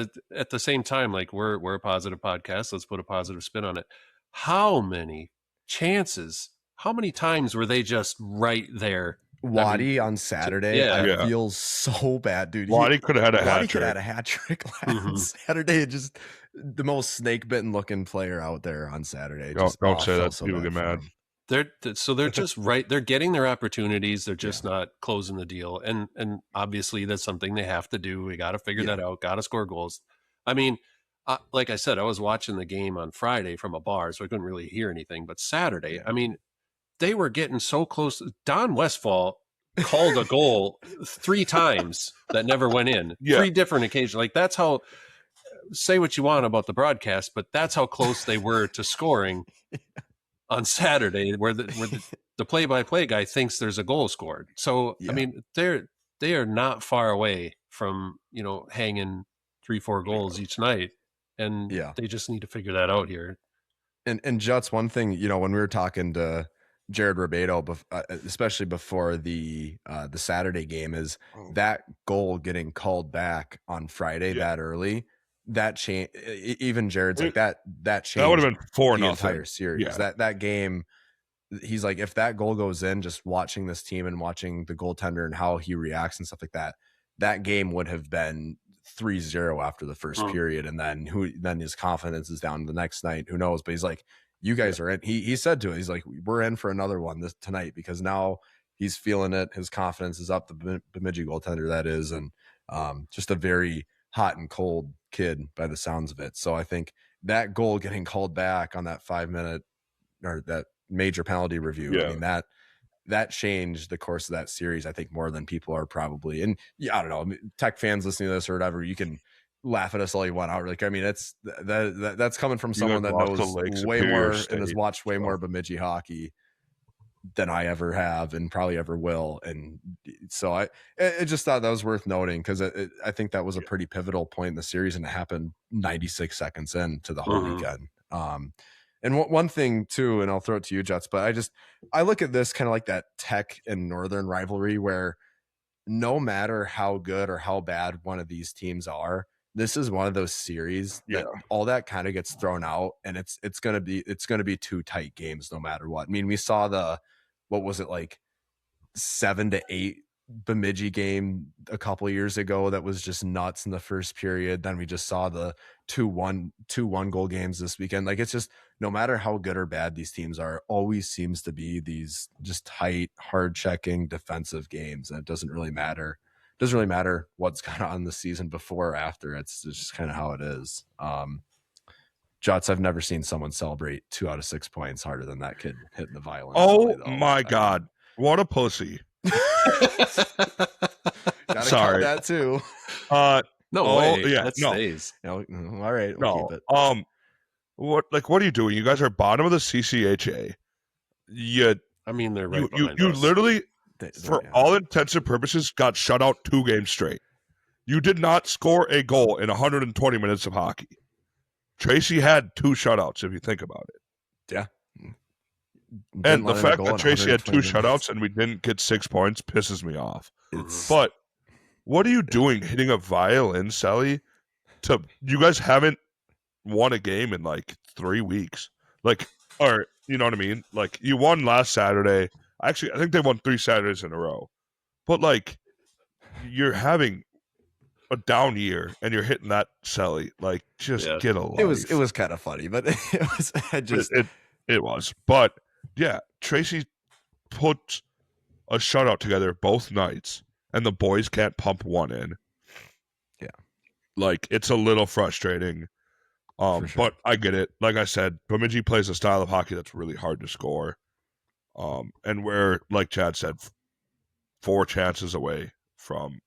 the same time, like we're a positive podcast. Let's put a positive spin on it. How many times were they just right there? Waddy on Saturday, I feel so bad, dude. Waddy could have had a hat trick. Could have had a hat trick last Saturday. Just the most snake bitten looking player out there on Saturday. Don't say that. People get mad. They're just right. They're getting their opportunities. They're just not closing the deal. And obviously that's something they have to do. We got to figure that out. Got to score goals. I mean, like I said, I was watching the game on Friday from a bar, so I couldn't really hear anything. But Saturday, I mean, they were getting so close. Don Westfall called a goal 3 times that never went in. 3 different occasions. Like that's how. Say what you want about the broadcast, but that's how close they were to scoring on Saturday, where the play-by-play guy thinks there's a goal scored. So I mean, they are not far away from hanging 3-4 goals each night, and they just need to figure that out here. And Juts, one thing, when we were talking to Jared Ribeiro, especially before the Saturday game, is that goal getting called back on Friday that early. That change, even Jared's like that changed. That would have been 4-0 the entire series. That game, he's like, if that goal goes in, just watching this team and watching the goaltender and how he reacts and stuff like that, that game would have been 3-0 after the first period, and then his confidence is down the next night. Who knows? But he's like, you guys are in. He said to it, he's like, we're in for another one tonight, because now he's feeling it. His confidence is up. The Bemidji goaltender, that is, and just a very hot and cold kid by the sounds of it. So I think that goal getting called back on that 5-minute or that major penalty review, I mean, that changed the course of that series, I think, more than people are probably. And I don't know, Tech fans listening to this or whatever, you can laugh at us all you want out. Like, I mean, that's coming from someone that lost to knows Lake way Superior more State, and has watched way so. more Bemidji hockey than I ever have and probably ever will. And so I just thought that was worth noting because I think that was a pretty pivotal point in the series, and it happened 96 seconds into the whole weekend. And one thing too, and I'll throw it to you, Jets, but I look at this kind of like that Tech and Northern rivalry where no matter how good or how bad one of these teams are, this is one of those series that all that kind of gets thrown out, and it's gonna be two tight games no matter what. I mean, we saw what was it, like 7-8 Bemidji game a couple of years ago that was just nuts in the first period. Then we just saw the 2-1 goal games this weekend. Like, it's just, no matter how good or bad these teams are, always seems to be these just tight, hard checking defensive games. And it doesn't really matter what's gone on the season before or after. It's just kind of how it is. Jots, I've never seen someone celebrate 2 out of 6 points harder than that kid hitting the violin. Oh my God. What a pussy. Gotta Sorry. cut that too. No way. Yeah, That no. stays. No, all right, we'll keep it. What are you doing? You guys are bottom of the CCHA. I mean, they're right behind you us. literally, for all intents and purposes, got shut out 2 games straight. You did not score a goal in 120 minutes of hockey. Tracy had 2 shutouts, if you think about it. Yeah. And the fact that Tracy had 2 shutouts and we didn't get 6 points pisses me off. But what are you doing hitting a violin, Sally? You guys haven't won a game in like 3 weeks. Like, or you know what I mean? Like, you won last Saturday. Actually, I think they won 3 Saturdays in a row. But like, you're having a down year and you're hitting that, Sally. Like, just get a life. It was kind of funny, but it was. But yeah, Tracy put a shutout together both nights, and the boys can't pump one in. Yeah, like, it's a little frustrating. For sure. But I get it. Like I said, Bemidji plays a style of hockey that's really hard to score. And we're, like Chad said, 4 chances away from,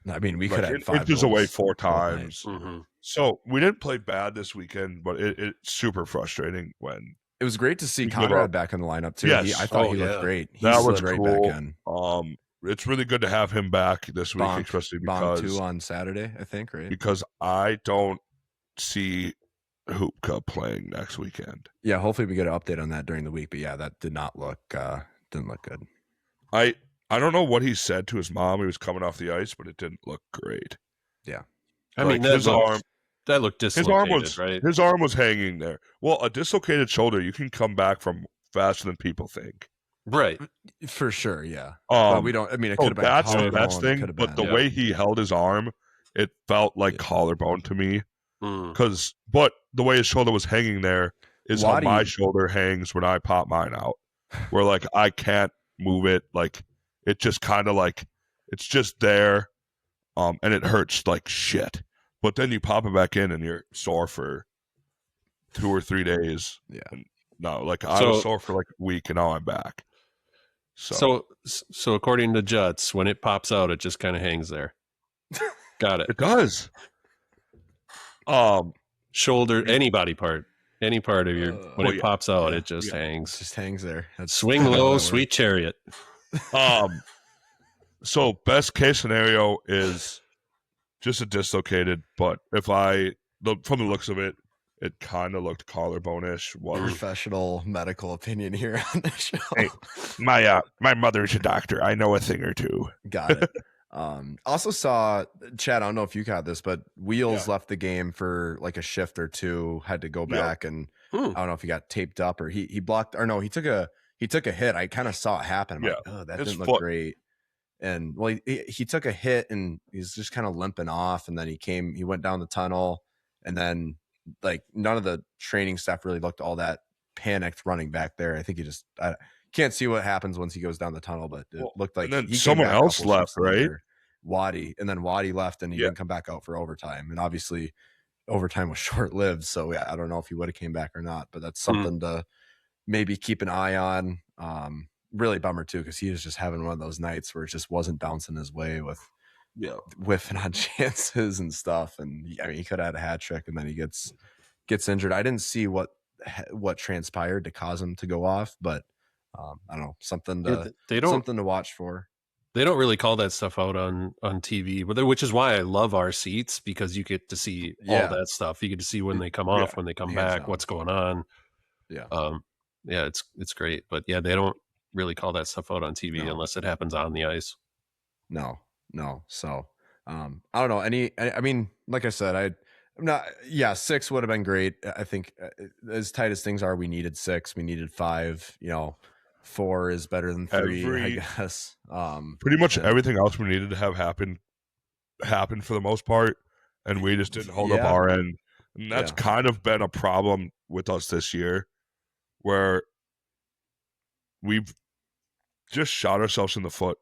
I mean, we like, could have 5 inches goals away 4 times. Mm-hmm. So we didn't play bad this weekend, but it's super frustrating when. It was great to see Conrad back in the lineup too. Yes. I thought he looked great. He that was slid right cool. back in. It's really good to have him back this week, especially because 2 on Saturday, I think, right? Because I don't see Hoopka playing next weekend. Yeah, hopefully we get an update on that during the week. But yeah, that didn't look good. I don't know what he said to his mom. He was coming off the ice, but it didn't look great. Yeah, I mean, that looked dislocated, right? His arm was hanging there. Well, a dislocated shoulder, you can come back from faster than people think. Right. For sure, yeah. But we don't. I mean, it could have been. That's the best thing. But the way he held his arm, it felt like collarbone to me. But the way his shoulder was hanging there is how my shoulder hangs when I pop mine out. Where like I can't move it. Like it just kind of like it's just there, and it hurts like shit. But then you pop it back in and you're sore for 2 or 3 days. Yeah. And no, like I was sore for like a week and now I'm back. So according to Juts, when it pops out, it just kind of hangs there. Got it. It does. Shoulder, any body part, any part of your when it pops out, it just hangs. It just hangs there. Swing low, sweet chariot. So best case scenario is just a dislocated, but from the looks of it, it kind of looked collarbone-ish. Professional medical opinion here on the show. Hey, my mother's a doctor. I know a thing or two. Got it. Also saw, Chad, I don't know if you got this, but Wheels left the game for like a shift or 2, had to go back, and I don't know if he got taped up or he blocked, or no, he took a hit. I kind of saw it happen. I'm like, oh, that didn't look great. And well, he took a hit and he's just kind of limping off. And then he went down the tunnel, and then like none of the training staff really looked all that panicked running back there. I think I can't see what happens once he goes down the tunnel, but it looked like and then someone else left, right? Waddy left, and he didn't come back out for overtime. And obviously overtime was short lived. So yeah, I don't know if he would have came back or not, but that's something to maybe keep an eye on. Really bummer too, because he was just having one of those nights where it just wasn't bouncing his way with whiffing on chances and stuff. And I mean, he could have had a hat trick, and then he gets injured. I didn't see what transpired to cause him to go off, but I don't know, something to watch for. They don't really call that stuff out on TV, which is why I love our seats, because you get to see all that stuff. You get to see when they come off, when they come back, what's going on. Yeah. It's great. But yeah, they don't really call that stuff out on TV unless it happens on the ice. No. So I don't know. I mean, like I said, I'm not. Yeah, 6 would have been great. I think as tight as things are, we needed 6. We needed 5. 4 is better than 3, I guess. Pretty much everything else we needed to have happen for the most part, and we just didn't hold up our end. And that's kind of been a problem with us this year, where we've just shot ourselves in the foot,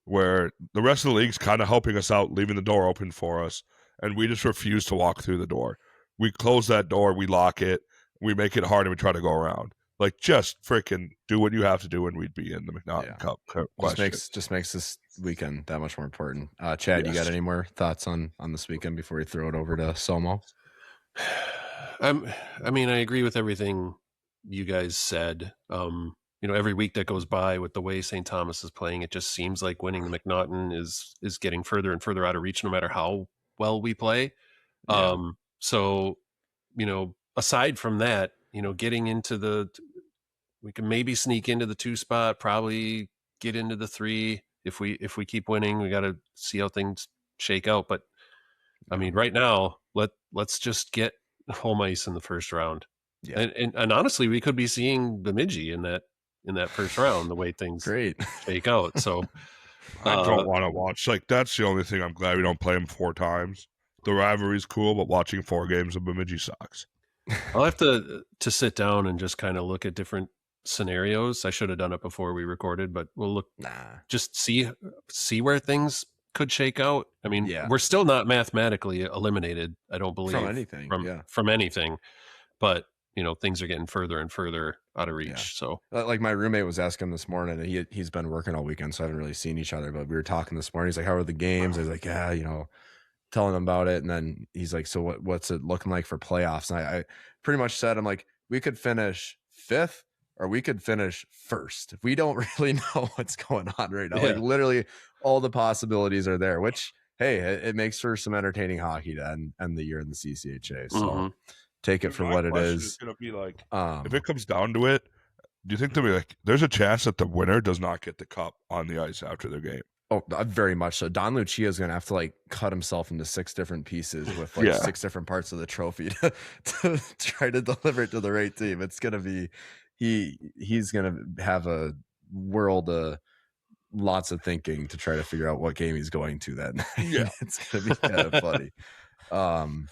where the rest of the league's kind of helping us out, leaving the door open for us, and we just refuse to walk through the door. We close that door, we lock it, we make it hard, and we try to go around. Like, just freaking do what you have to do, and we'd be in the McNaughton Cup. Just makes this weekend that much more important. Chad, you got any more thoughts on this weekend before we throw it over to Somo? I mean, I agree with everything you guys said. Every week that goes by with the way St. Thomas is playing, it just seems like winning the McNaughton is getting further and further out of reach, no matter how well we play. So, aside from that, getting into we can maybe sneak into the 2 spot, probably get into the 3. If we keep winning, we got to see how things shake out. But I mean, right now, let's just get home ice in the first round. Yeah. And honestly, we could be seeing Bemidji in that first round, the way things shake out. So I don't want to watch. Like, that's the only thing I'm glad we don't play them 4 times. The rivalry's cool, but watching 4 games of Bemidji sucks. I'll have to sit down and just kind of look at different scenarios. I should have done it before we recorded, but we'll look. Just see where things could shake out. I mean, we're still not mathematically eliminated, I don't believe, from anything. But things are getting further and further out of reach. Yeah. So, like, my roommate was asking this morning, and he's been working all weekend, so I haven't really seen each other. But we were talking this morning. He's like, "How are the games?" I was like, "Yeah, telling him about it." And then he's like, "So what's it looking like for playoffs?" And I pretty much said, I'm like, we could finish 5th or we could finish 1st. We don't really know what's going on right now. Like, literally all the possibilities are there, which, hey, it makes for some entertaining hockey to end the year in the CCHA. So take it for what it is. Gonna be like, if it comes down to it, do you think there's a chance that the winner does not get the cup on the ice after their game? Oh, very much so. Don Lucia is going to have to cut himself into 6 different pieces with 6 different parts of the trophy to try to deliver it to the right team. It's going to be, he's going to have a world of lots of thinking to try to figure out what game he's going to that night. Yeah. It's going to be kind of funny.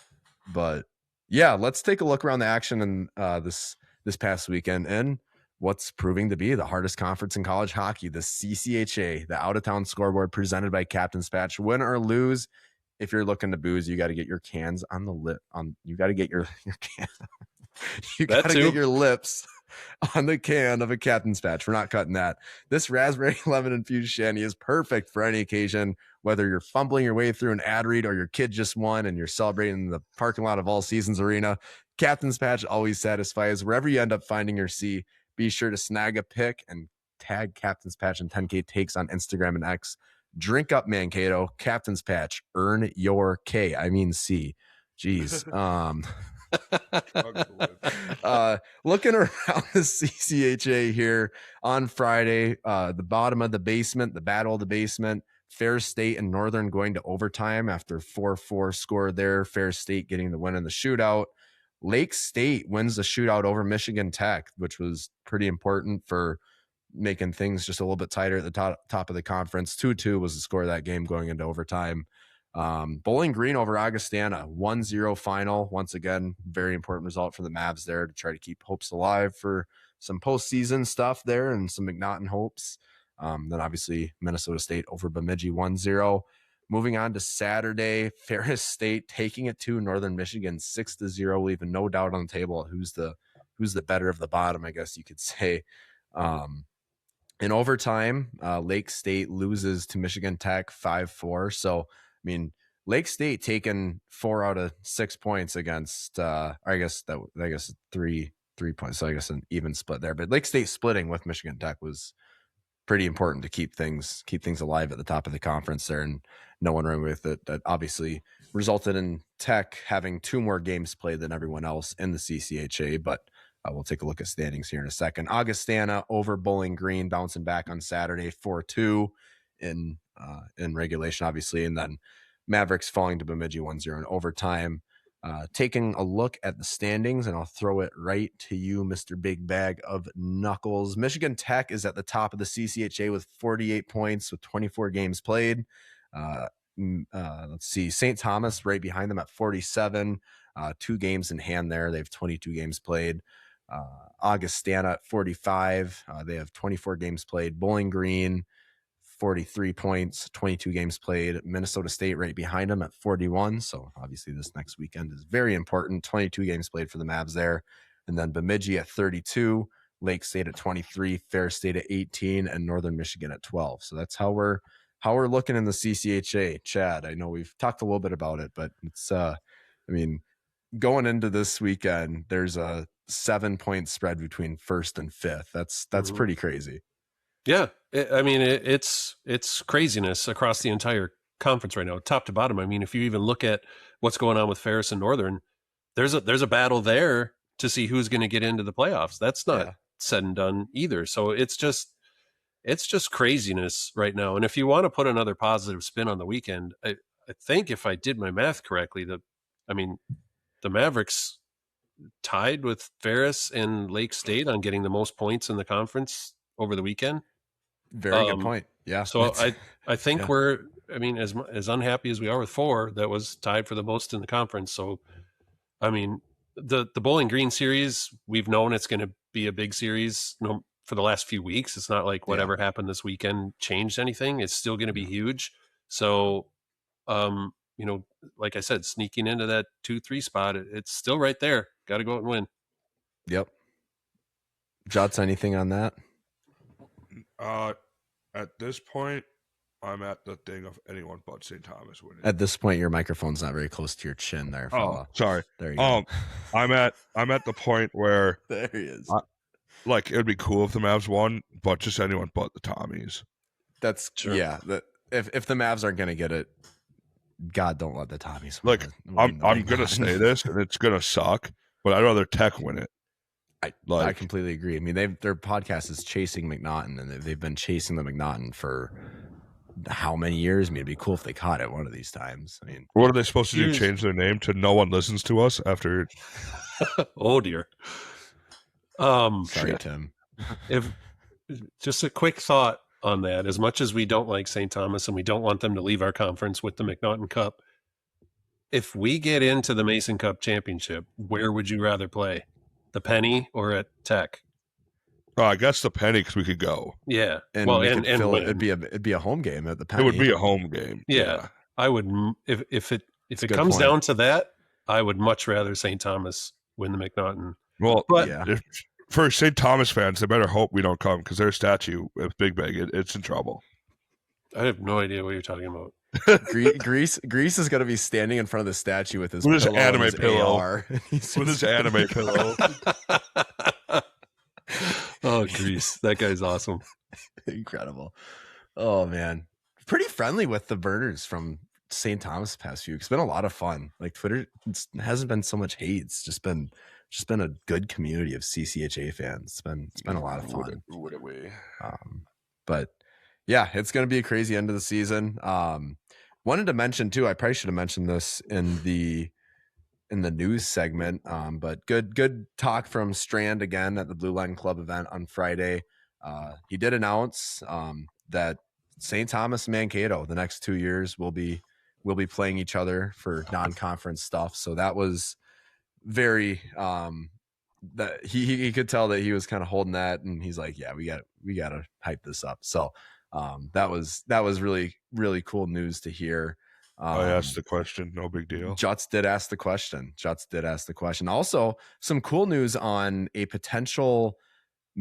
But yeah, let's take a look around the action in this past weekend and what's proving to be the hardest conference in college hockey, the CCHA, the out-of-town scoreboard presented by Captain's Patch. Win or lose, if you're looking to booze, you got to get your cans on the lip. You got to get your can. You got to get your lips on the can of a Captain's Patch. We're not cutting that. This raspberry lemon infused shandy is perfect for any occasion, whether you're fumbling your way through an ad read or your kid just won and you're celebrating in the parking lot of All Seasons Arena. Captain's Patch always satisfies. Wherever you end up finding your C, be sure to snag a pic and tag Captain's Patch and 10K Takes on Instagram and X. Drink up, Mankato. Captain's Patch. Earn your K. I mean C. Jeez. Looking around the CCHA here on Friday, the bottom of the basement, the battle of the basement, Fair State and Northern going to overtime after 4-4 score there. Fair State getting the win in the shootout. Lake State wins the shootout over Michigan Tech, which was pretty important for making things just a little bit tighter at the top of the conference. 2-2 was the score of that game going into overtime. Bowling Green over Augustana, 1-0 final. Once again, very important result for the Mavs there to try to keep hopes alive for some postseason stuff there and some McNaughton hopes. Then obviously Minnesota State over Bemidji 1-0. Moving on to Saturday, Ferris State taking it to Northern Michigan 6-0, leaving no doubt on the table who's the better of the bottom, I guess you could say. In overtime, Lake State loses to Michigan Tech 5-4. So, I mean, Lake State taking 4 out of 6 points against, I guess 3 points. So I guess an even split there. But Lake State splitting with Michigan Tech was pretty important to keep things alive at the top of the conference there, and no one ran with it. That obviously resulted in Tech having 2 more games played than everyone else in the CCHA. But we'll take a look at standings here in a second. Augustana over Bowling Green, bouncing back on Saturday 4-2 in regulation, obviously, and then Mavericks falling to Bemidji 1-0 in overtime. Taking a look at the standings, and I'll throw it right to you, Mr. Big Bag of Knuckles. Michigan Tech is at the top of the CCHA with 48 points with 24 games played. Let's see, St. Thomas right behind them at 47, 2 games in hand there. They have 22 games played. Augustana at 45. They have 24 games played. Bowling Green, 43 points, 22 games played. Minnesota State right behind them at 41. So obviously this next weekend is very important. 22 games played for the Mavs there. And then Bemidji at 32, Lake State at 23, Fair State at 18, and Northern Michigan at 12. So that's how we're looking in the CCHA. Chad, I know we've talked a little bit about it, but it's going into this weekend, there's a 7-point spread between first and fifth. That's pretty crazy. Yeah, it's craziness across the entire conference right now, top to bottom. I mean, if you even look at what's going on with Ferris and Northern, there's a battle there to see who's going to get into the playoffs. That's not said and done either. So it's just craziness right now. And if you want to put another positive spin on the weekend, I think if I did my math correctly, the Mavericks tied with Ferris and Lake State on getting the most points in the conference over the weekend. Very good point. Yeah. So I think we're, as unhappy as we are with 4, that was tied for the most in the conference. So, I mean, the Bowling Green series, we've known it's going to be a big series for the last few weeks. It's not like whatever happened this weekend changed anything. It's still going to be huge. So, like I said, sneaking into that 2-3 spot, it's still right there. Got to go out and win. Yep. Jots, anything on that? At this point, I'm at the thing of anyone but St. Thomas winning. At this point, your microphone's not very close to your chin there, fella. Oh, sorry. There you go. I'm at the point where there he is. Like, it'd be cool if the Mavs won, but just anyone but the Tommies. That's true. Yeah. If the Mavs aren't going to get it, God, don't let the Tommies win. Like, I'm going to say this, and it's going to suck, but I'd rather Tech win it. I completely agree. I mean, their podcast is Chasing McNaughton, and they've been chasing the McNaughton for how many years? I mean, it'd be cool if they caught it one of these times. I mean, what are they supposed to do? Change their name to No One Listens to Us after? Oh dear. Sorry, Tim. If just a quick thought on that, as much as we don't like St. Thomas and we don't want them to leave our conference with the McNaughton Cup, if we get into the Mason Cup Championship, where would you rather play? The Penny or at Tech? Oh, I guess the Penny, because we could go. Yeah, and it'd be a home game at the Penny. It would be a home game. Yeah. I would if it comes down to that, I would much rather St. Thomas win the McNaughton. Well, for St. Thomas fans, they better hope we don't come, because their statue with Big Bag, it's in trouble. I have no idea what you're talking about. Grease is going to be standing in front of the statue with his anime pillow. With his anime pillow. Oh, Grease. That guy's awesome. Incredible. Oh, man. Pretty friendly with the burners from St. Thomas the past few. It's been a lot of fun. Like, Twitter hasn't been so much hate. It's just been a good community of CCHA fans. It's been a lot of fun. Would it we? But yeah, it's going to be a crazy end of the season. Wanted to mention too, I probably should have mentioned this in the news segment, but good talk from Strand again at the Blue Line Club event on Friday. He did announce that St. Thomas and Mankato the next 2 years will be playing each other for non-conference stuff. So that was very that he could tell that he was kind of holding that, and he's like, yeah, we got to hype this up. So that was really, really cool news to hear. I asked the question. No big deal. Juts did ask the question. Also, some cool news on a potential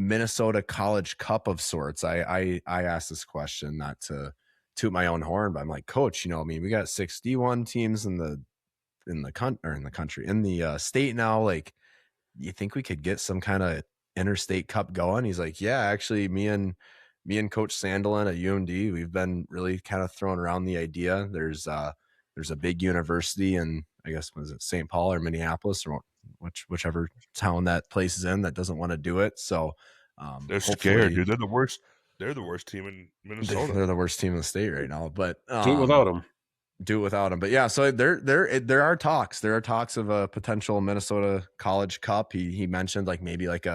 Minnesota College Cup of sorts. I asked this question not to toot my own horn, but I'm like, Coach, I mean, we got 6 D1 teams in the state now. Like, you think we could get some kind of interstate cup going? He's like, yeah, actually, me and Coach Sandelin at UMD, we've been really kind of throwing around the idea. There's a big university in, I guess, was it St. Paul or Minneapolis or whichever town that place is in that doesn't want to do it. So they're scared, dude. They're the worst. They're the worst team in Minnesota. They're the worst team in the state right now. But do it without them. But yeah, so there are talks. There are talks of a potential Minnesota College Cup. He mentioned like maybe like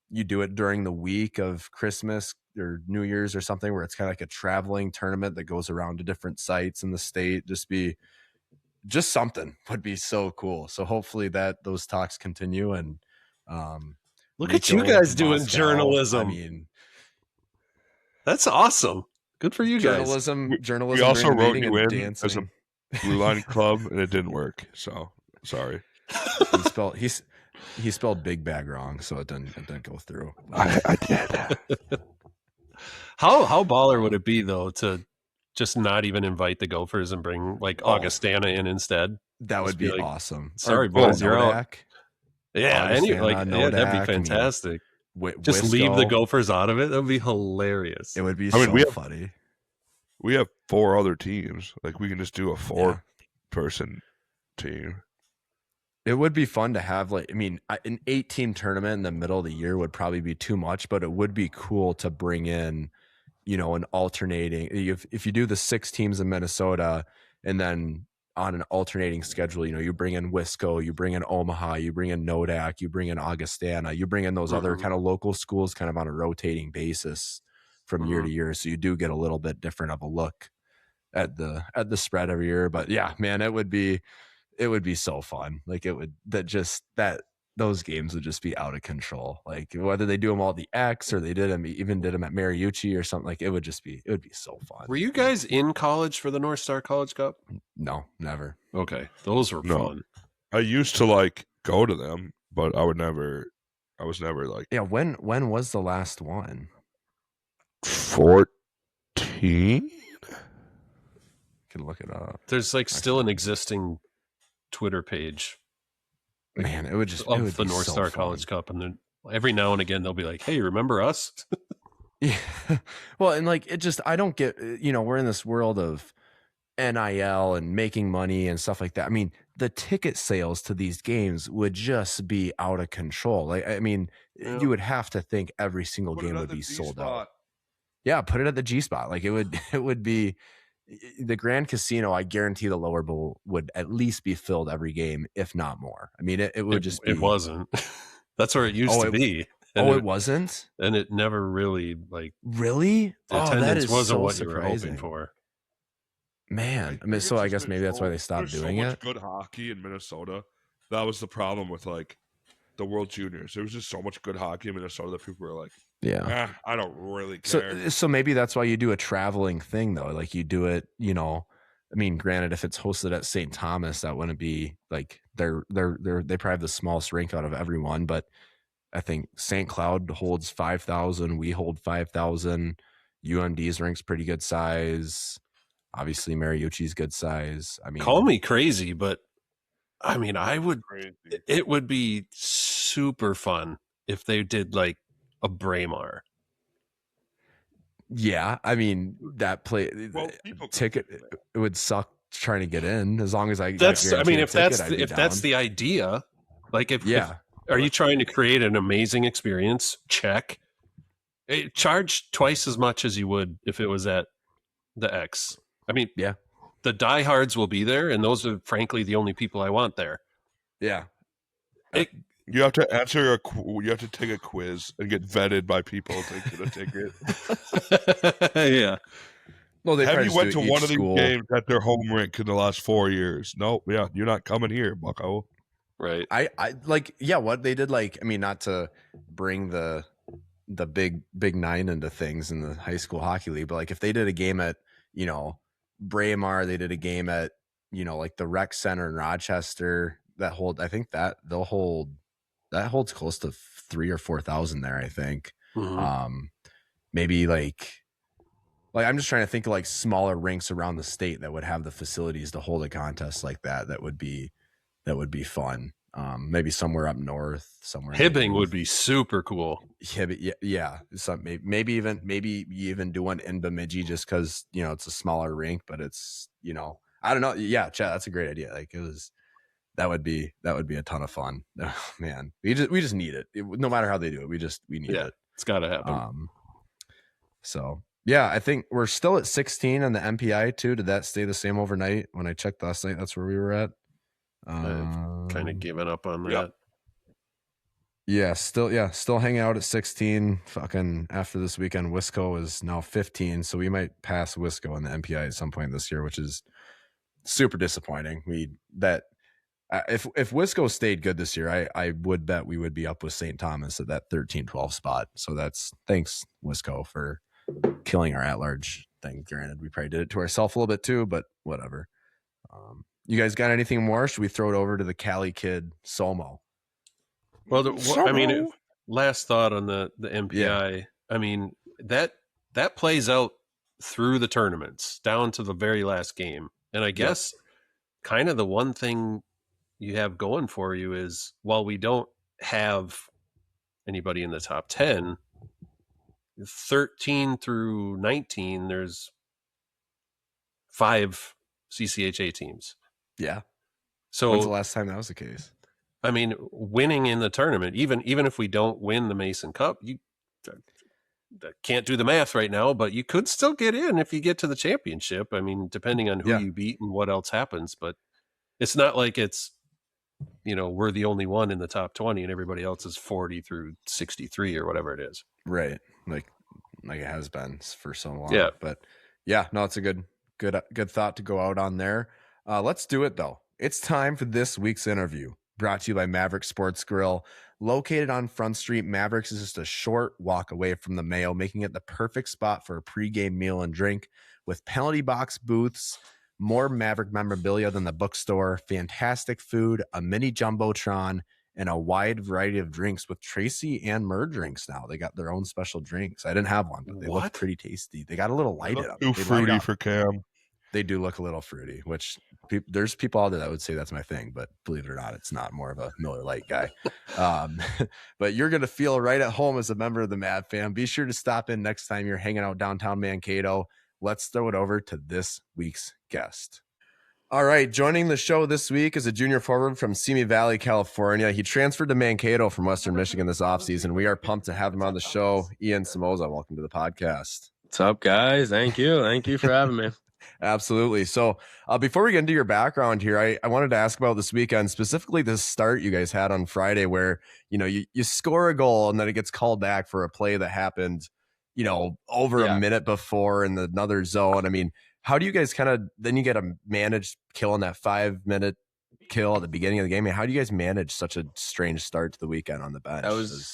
you do it during the week of Christmas or New Year's or something, where it's kind of like a traveling tournament that goes around to different sites in the state. Just something would be so cool. So hopefully those talks continue. And look at you guys doing Moscow. journalism. I mean, that's awesome. Good for you guys. Journalism. We also wrote you in dancing. as a Blue Line Club, and it didn't work. So sorry. He spelled big bag wrong, so it didn't go through. I did. How baller would it be though to just not even invite the Gophers and bring like Augustana in instead? That would be like, awesome. Sorry, boys, you're out. Yeah, Nodak, that'd be fantastic. Just leave the Gophers out of it. That would be hilarious. It would be funny. We have 4 other teams. Like, we can just do a 4-person team. It would be fun to have, like, I mean, an 8-team tournament in the middle of the year would probably be too much, but it would be cool to bring in, an alternating. If you do the 6 teams in Minnesota and then on an alternating schedule, you bring in Wisco, you bring in Omaha, you bring in Nodak, you bring in Augustana, you bring in those other kind of local schools kind of on a rotating basis from year to year. So you do get a little bit different of a look at the spread every year. But yeah, man, it would be so fun. Like those games would just be out of control. Like whether they do them all at the X or they did them at Mariucci or something, like it would be so fun. Were you guys in college for the North Star College Cup? No, never. Okay. Those were fun. I used to like go to them, but I was never like. Yeah. When was the last one? 14. Can look it up. There's like still an existing Twitter page. Man, it would the North Star College Cup, and then every now and again they'll be like, "Hey, remember us?" Yeah. Well, and like it just, I don't get. We're in this world of NIL and making money and stuff like that. I mean, the ticket sales to these games would just be out of control. Like, I mean, you would have to think every single game would be sold out. Yeah, put it at the G spot. Like it would be. The Grand Casino, I guarantee the lower bowl would at least be filled every game, if not more. I mean, it would just be. It wasn't. That's where it used to be. It wasn't? And it never really, Really? The attendance wasn't so what surprising. You were hoping for. Man. I mean, so I guess maybe that's why they stopped doing it. Good hockey in Minnesota. That was the problem with, like, the World Juniors. There was just so much good hockey in Minnesota that people were like, yeah, I don't really care. So maybe that's why you do a traveling thing though. Like you do it, I mean, granted, if it's hosted at St. Thomas, that wouldn't be like they probably have the smallest rink out of everyone, but I think St. Cloud holds 5,000. We hold 5,000. UMD's rink's pretty good size. Obviously Mariucci's good size. I mean, call me crazy, but I mean, it would be super fun if they did like a Braemar. Yeah, I mean that ticket it would suck trying to get in as long as I. If that's the idea, like if are you trying to create an amazing experience? Check. Charge twice as much as you would if it was at the X. I mean, yeah, the diehards will be there, and those are frankly the only people I want there. Yeah. You have to you have to take a quiz and get vetted by people to get a ticket. Yeah. Well, have you went to one of these games at their home rink in the last 4 years? No, yeah, you're not coming here, bucko. Right. I what they did, like, I mean, not to bring the big nine into things in the high school hockey league, but like if they did a game at, Braemar, they did a game at, like the rec center in Rochester I think that they'll hold that holds close to 3,000 or 4,000 there, I think. Mhm. Maybe like I'm just trying to think of like smaller rinks around the state that would have the facilities to hold a contest like that. That would be fun. Maybe somewhere up north, somewhere Hibbing would be super cool. yeah. Maybe you even do one in Bemidji just because it's a smaller rink, but it's I don't know. Yeah, Chad, that's a great idea. Like that would be a ton of fun. Oh, man, we just need it. No matter how they do it, we need it. It's got to happen. So yeah, I think we're still at 16 on the MPI too. Did that stay the same overnight? When I checked last night, that's where we were at. I've kind of given up on that. Yep. Yeah, still hanging out at 16. Fucking after this weekend, Wisco is now 15, so we might pass Wisco in the MPI at some point this year, which is super disappointing. If Wisco stayed good this year, I would bet we would be up with St. Thomas at that 13-12 spot. So thanks Wisco for killing our at-large thing. Granted, we probably did it to ourselves a little bit too, but whatever. You guys got anything more? Should we throw it over to the Cali kid Somo? Well, I mean, last thought on the MPI. Yeah. I mean, that plays out through the tournaments down to the very last game. And I guess kind of the one thing you have going for you is while we don't have anybody in the top 10, 13 through 19, there's 5 CCHA teams. Yeah. So when's the last time that was the case? I mean, winning in the tournament, even if we don't win the Mason Cup, you can't do the math right now, but you could still get in if you get to the championship. I mean, depending on who you beat and what else happens, but it's not like it's, we're the only one in the top 20 and everybody else is 40 through 63 or whatever it is. Right. Like it has been for so long. Yeah. But yeah, no, it's a good thought to go out on there. Let's do it though. It's time for this week's interview, brought to you by Maverick Sports Grill. Located on Front Street, Mavericks is just a short walk away from the Mayo, making it the perfect spot for a pregame meal and drink with penalty box booths, more Maverick memorabilia than the bookstore, fantastic food, a mini Jumbotron, and a wide variety of drinks with Tracy and Murr drinks now. They got their own special drinks. I didn't have one, but they look pretty tasty. They got a little light in them. Too fruity for Cam. They do look a little fruity, which there's people out there that would say that's my thing, but believe it or not, it's not. More of a Miller Lite guy. But you're going to feel right at home as a member of the Mav fam. Be sure to stop in next time you're hanging out downtown Mankato. Let's throw it over to this week's guest. All right, joining the show this week is a junior forward from Simi Valley, California. He transferred to Mankato from Western Michigan this offseason. We are pumped to have him on the show. Ean Somoza, welcome to the podcast. What's up, guys? Thank you for having me. Absolutely. So before we get into your background here, I wanted to ask about this weekend, specifically this start you guys had on Friday where, you score a goal and then it gets called back for a play that happened, over a minute before in another zone. I mean, how do you guys then you get to manage killing that 5-minute kill at the beginning of the game? I mean, how do you guys manage such a strange start to the weekend on the bench?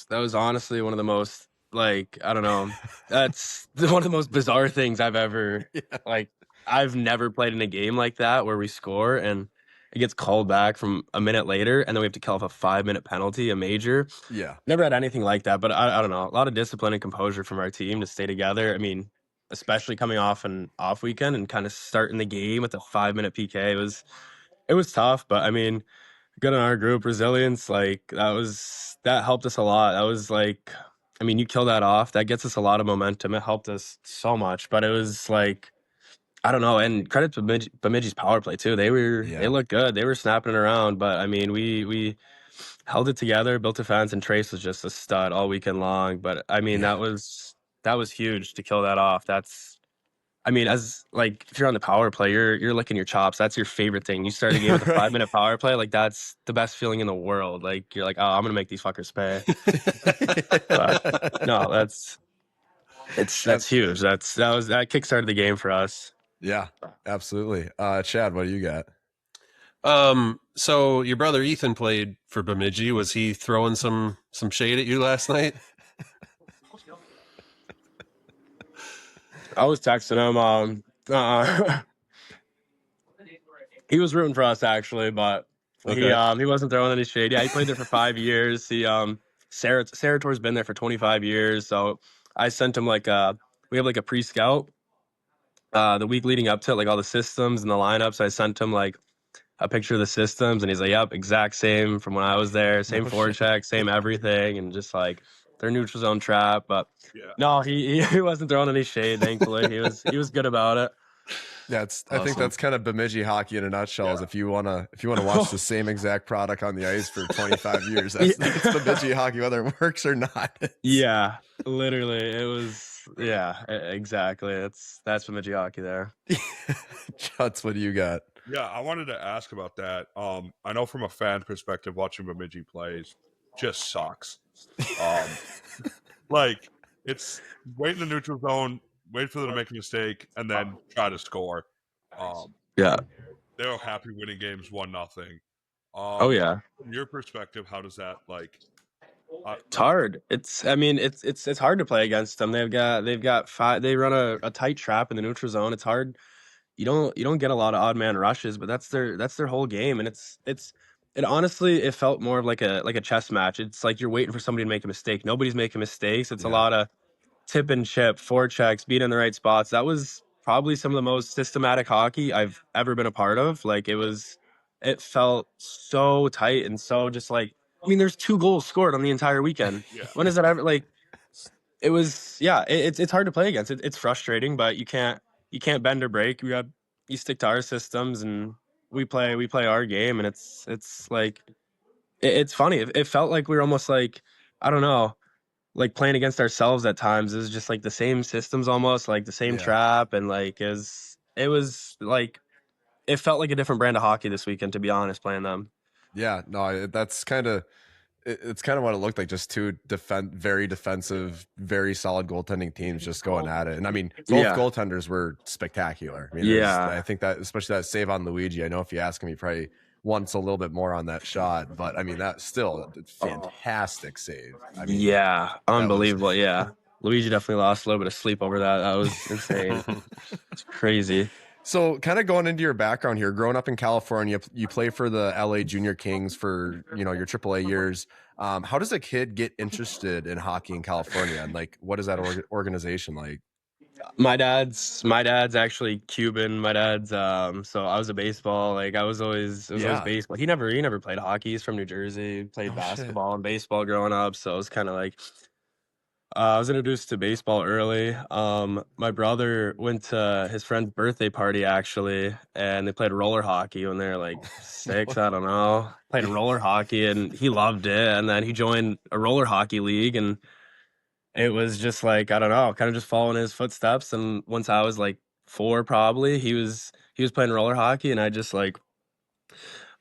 That was honestly one of the most, I don't know, that's one of the most bizarre things I've ever, I've never played in a game like that where we score and it gets called back from a minute later and then we have to kill off a 5-minute penalty, a major. Yeah. Never had anything like that, but I don't know, a lot of discipline and composure from our team to stay together. I mean, especially coming off an off weekend and kind of starting the game with a 5-minute PK. It was tough, but I mean, good on our group, resilience, that helped us a lot. That was you kill that off, that gets us a lot of momentum. It helped us so much, but it was I don't know, and credit to Bemidji's power play too. They looked good. They were snapping it around, but I mean, we held it together, built a fence, and Trace was just a stud all weekend long. But I mean, that was huge to kill that off. That's, I mean, as if you're on the power play, you're licking your chops. That's your favorite thing. You start a game with a 5-minute power play, that's the best feeling in the world. You're oh, I'm gonna make these fuckers pay. But, no, that's huge. That kickstarted the game for us. Yeah, absolutely. Chad, what do you got? So your brother Ethan played for Bemidji. Was he throwing some shade at you last night? I was texting him. He was rooting for us actually, but Okay. He wasn't throwing any shade. Yeah, he played there for 5 years. Sarator's been there for 25 years. So I sent him we have like a pre-scout the week leading up to it, like all the systems and the lineups. I sent him like a picture of the systems, and he's like, "Yep, exact same from when I was there. Same No forward shit. check, same everything, and just like their neutral zone trap." But Yeah. no, he wasn't throwing any shade. Thankfully, he was good about it. Yeah, I think Awesome. that's kind of Bemidji hockey in a nutshell. Is Yeah. if you wanna watch the same exact product on the ice for 25 years, that's Bemidji hockey, whether it works or not. Yeah, literally, it was. Yeah, exactly. That's Bemidji hockey there. Chuts, what do you got? Yeah, I wanted to ask about that. I know from a fan perspective, watching Bemidji plays just sucks. Like it's wait in the neutral zone, wait for them to make a mistake, and then try to score. Yeah. They were happy winning games 1-0. Oh yeah. From your perspective, how does that like? It's hard. I mean, it's hard to play against them. They've got five. They run a tight trap in the neutral zone. It's hard. You don't get a lot of odd man rushes, but that's their whole game. And it honestly it felt more of like a chess match. It's like you're waiting for somebody to make a mistake. Nobody's making mistakes. It's a Yeah. lot of tip and chip, forechecks, being in the right spots. That was probably some of the most systematic hockey I've ever been a part of. Like it felt so tight and so just like I mean, there's 2 goals scored on the entire weekend. Yeah. When is that ever like? It was it's hard to play against. It's frustrating, but you can't bend or break. You stick to our systems and we play our game, and it's like it's funny. It felt like we were almost like I don't know, like playing against ourselves at times. It was just like the same systems, almost like the same Yeah. trap, and like it was like it felt like a different brand of hockey this weekend. To be honest, playing them. Yeah, no, that's kind of it's kind of what it looked like. Just two very defensive, very solid goaltending teams just going at it. And I mean, both Yeah. goaltenders were spectacular. I mean, Yeah. I think that especially that save on Luigi. I know if you ask him, he probably wants a little bit more on that shot, but I mean, that's still a fantastic save. I mean, Yeah, unbelievable. Yeah, Luigi definitely lost a little bit of sleep over that. That was insane. It's crazy. So kind of going into your background here, growing up in California, you play for the LA Junior Kings for, your AAA years. How does a kid get interested in hockey in California? And like, what is that organization like? My dad's actually Cuban. My dad's so I was a baseball. Like I was always Yeah. baseball. He never played hockey. He's from New Jersey. He played Oh, shit. basketball and baseball growing up. So it was kind of like I was introduced to baseball early. My brother went to his friend's birthday party actually, and they played roller hockey when they were like 6. I don't know. Played roller hockey, and he loved it. And then he joined a roller hockey league, and it was just like I don't know, kind of just following his footsteps. And once I was like 4, probably he was playing roller hockey, and I just like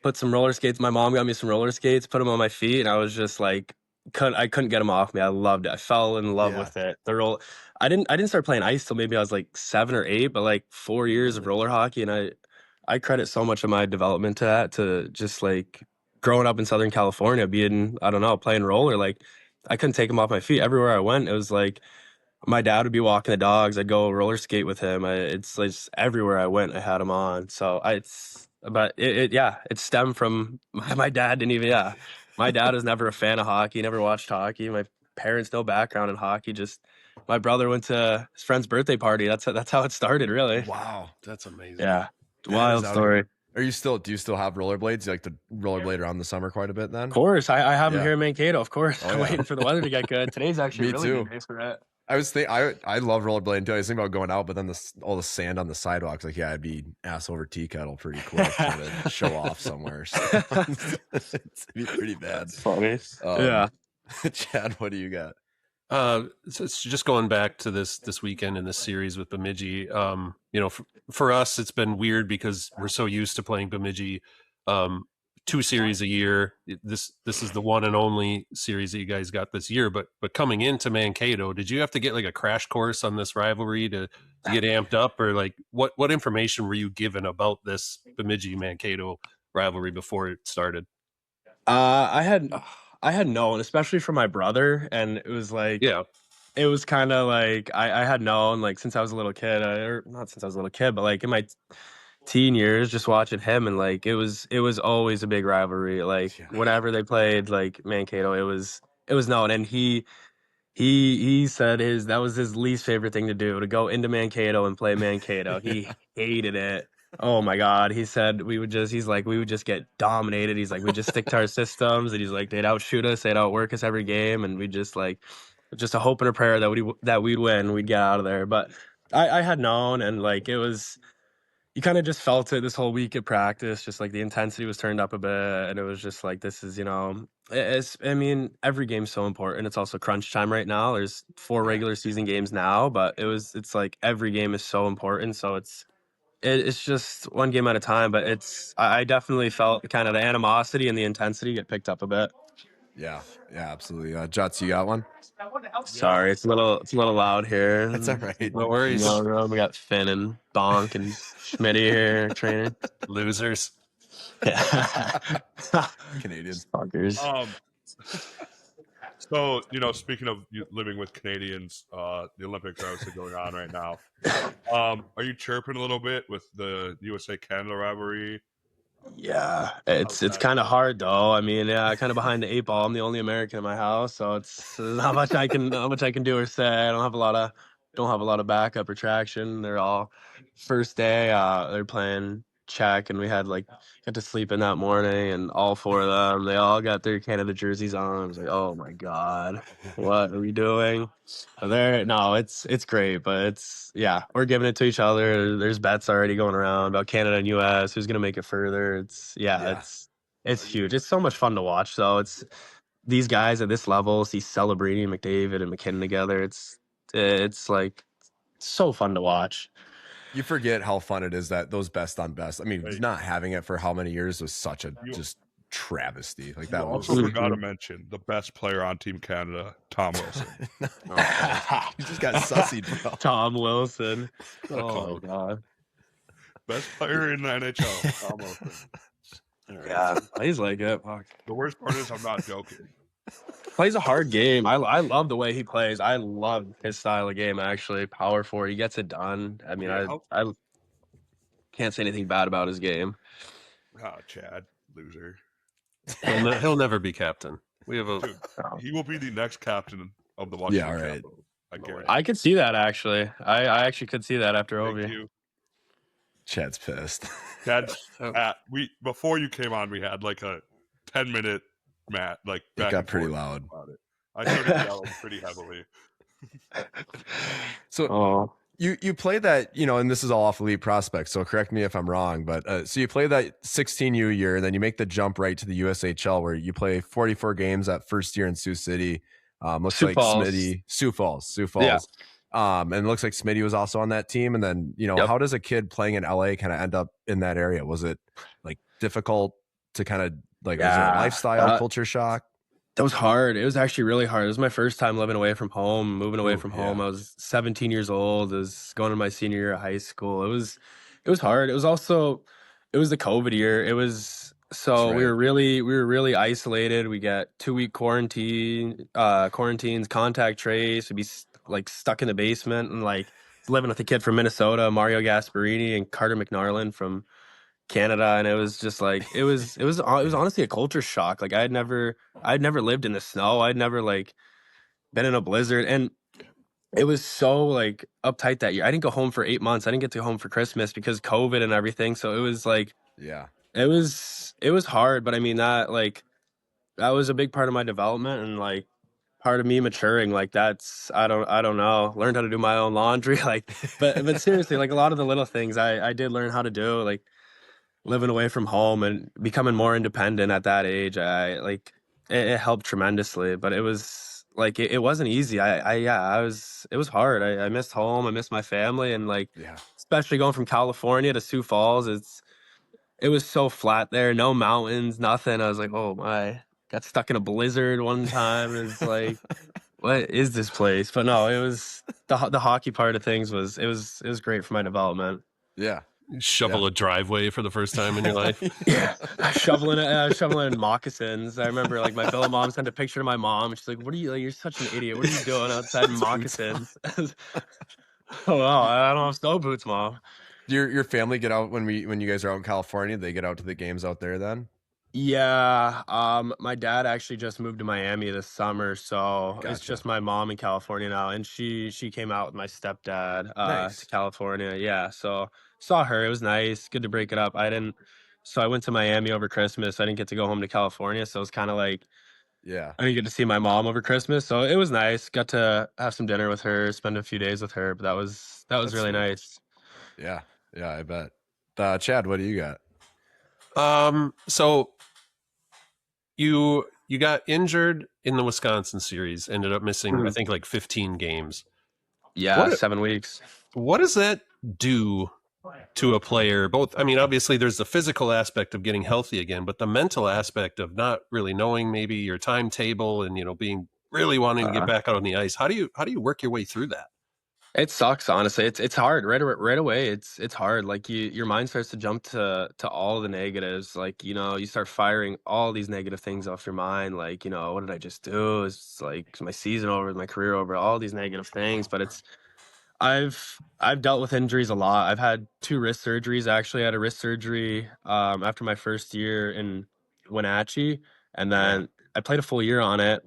put some roller skates. My mom got me some roller skates, put them on my feet, and I was just like, I couldn't get them off me. I loved it. I fell in love with it. I didn't start playing ice till maybe I was like 7 or 8, but like 4 years of roller hockey, and I credit so much of my development to that, to just like growing up in Southern California, being I don't know, playing roller. Like I couldn't take them off my feet. Everywhere I went, it was like my dad would be walking the dogs. I'd go roller skate with him. It's like everywhere I went, I had him on. So it stemmed from my dad didn't even, yeah. My dad was never a fan of hockey, never watched hockey. My parents, no background in hockey. Just my brother went to his friend's birthday party. That's how it started, really. Wow. That's amazing. Yeah. That Wild is out of- story. do you still have rollerblades? You like to rollerblade around the summer quite a bit then? Of course. I have them Yeah. here in Mankato, of course. Oh, I'm yeah. waiting for the weather to get good. Today's actually Me really too. good day for it. I love rollerblading too. I was thinking about going out, but then all the sand on the sidewalks, like, yeah, I'd be ass over tea kettle pretty quick to show off somewhere. So it'd be pretty bad. That's funny. Yeah. Chad, what do you got? So it's just going back to this weekend in this series with Bemidji. For us, it's been weird because we're so used to playing Bemidji 2 series a year. This is the one and only series that you guys got this year. But coming into Mankato, did you have to get like a crash course on this rivalry to get amped up, or like what information were you given about this Bemidji Mankato rivalry before it started? I had known, especially from my brother, and it was like, Yeah. it was kind of like I had known like since I was a little kid, or not since I was a little kid, but like teen years, just watching him, and like it was always a big rivalry. Like Yeah. whenever they played like Mankato, it was known, and he said that was his least favorite thing to do, to go into Mankato and play Mankato. He hated it. Oh my God. He's like, we would just get dominated. He's like, we just stick to our systems, and he's like, they'd outshoot us, they'd outwork us every game, and we just like, just a hope and a prayer that we'd win, we'd get out of there. But I had known, and like it was, you kind of just felt it this whole week at practice, just like the intensity was turned up a bit, and it was just like, this is, I mean, every game's so important. It's also crunch time right now. There's 4 regular season games now, but it's like every game is so important. So it's just one game at a time, but I definitely felt kind of the animosity and the intensity get picked up a bit. Yeah, absolutely. Juts, you got one? Sorry, it's a little loud here. That's all right. No worries. We got Finn and Bonk and Schmitty here training. Losers. Yeah. Canadians. Fuckers. So, speaking of living with Canadians, the Olympics are also going on right now. Are you chirping a little bit with the USA-Canada rivalry? Yeah, it's kind of hard though. I mean, kind of behind the 8 ball. I'm the only American in my house, so there's not much I can do or say. I don't have a lot of backup or traction. They're all first day. They're playing Czech, and we got to sleep in that morning, and all 4 of them, they all got their Canada jerseys on. I was like, oh my God, what are we doing? No, it's great, but we're giving it to each other. There's bets already going around about Canada and US, who's gonna make it further. It's huge. It's so much fun to watch. So it's these guys at this level, see Celebrini, McDavid, and McKinnon together. It's like so fun to watch. You forget how fun it is that those best on best. I mean, not having it for how many years was such a just travesty. Like that was. Also forgot to mention the best player on Team Canada, Tom Wilson. You just got sussied, bro. Tom Wilson. Oh God. Best player in the NHL, Tom Wilson. Yeah, he's like it. Fuck. The worst part is I'm not joking. Plays a hard game. I love the way he plays. I love his style of game, actually. Power forward. He gets it done. I mean, I can't say anything bad about his game. Chad, loser. He'll never be captain. We have Dude, he will be the next captain of the Washington Capitals. I guarantee. I could see that, actually. I actually could see that after Ovi. Thank you. Chad's pissed. Before you came on, we had like a 10-minute Matt, like it got pretty loud. I started yelling pretty heavily. So you play that, and this is all off elite prospects, so correct me if I'm wrong, but so you play that 16U year, and then you make the jump right to the USHL where you play 44 games that first year in Sioux City. Looks Sioux like Falls. Sioux Falls. Yeah. And it looks like Smitty was also on that team. And then, how does a kid playing in LA kind of end up in that area? Was it like difficult to kind of was there a lifestyle culture shock? That was hard. It was actually really hard. It was my first time living away from home, moving away from home. I was 17 years old. I was going to my senior year of high school. It was hard. It was the COVID year. It was, so we were really isolated. We got 2-week quarantines, contact trace. We'd be like stuck in the basement, and like living with a kid from Minnesota, Mario Gasparini, and Carter McNarland from Canada, and it was just like it was honestly a culture shock. Like I'd never lived in the snow. I'd never like been in a blizzard, and it was so like uptight that year. I didn't go home for 8 months. I didn't get to go home for Christmas because COVID and everything. So it was like it was hard, but I mean that was a big part of my development and like part of me maturing. Like that's I don't know, learned how to do my own laundry, like but seriously, like a lot of the little things I did learn how to do, like living away from home and becoming more independent at that age. It helped tremendously, but it was like it wasn't easy. It was hard. I missed home. I missed my family, and especially going from California to Sioux Falls, it was so flat there, no mountains, nothing. I was like, oh my, got stuck in a blizzard one time. It's like, what is this place? But no, it was the hockey part of things was great for my development. Yeah. Shovel a driveway for the first time in your life. shoveling in moccasins. I remember like my Bella mom sent a picture to my mom. She's like, "What are you? Like, you're such an idiot. What are you doing outside in moccasins?" Oh wow, I don't have snow boots, Mom. Your family get out when you guys are out in California? They get out to the games out there then? Yeah, my dad actually just moved to Miami this summer, so it's Gotcha. just my mom in California now, and she came out with my stepdad to Nice. California. Yeah, so saw her. It was nice. Good to break it up. So I went to Miami over Christmas. I didn't get to go home to California, so it was kind of like Yeah, I didn't get to see my mom over Christmas, so it was nice. Got to have some dinner with her, spend a few days with her, but that was that's really sweet. nice. Yeah, I bet. Chad, what do you got? So you got injured in the Wisconsin series, ended up missing, I think, like 15 games. Yeah, What- 7 weeks. What does that do to a player? Both, I mean, obviously there's the physical aspect of getting healthy again, but the mental aspect of not really knowing maybe your timetable and, being really wanting to get back out on the ice. How do you work your way through that? It sucks, honestly. It's hard right away. It's hard. Like your mind starts to jump to all the negatives. Like, you start firing all these negative things off your mind. Like, what did I just do? It's like is my season over, is my career over, all these negative things. But I've dealt with injuries a lot. I've had 2 wrist surgeries. I actually had a wrist surgery after my first year in Wenatchee, and then I played a full year on it.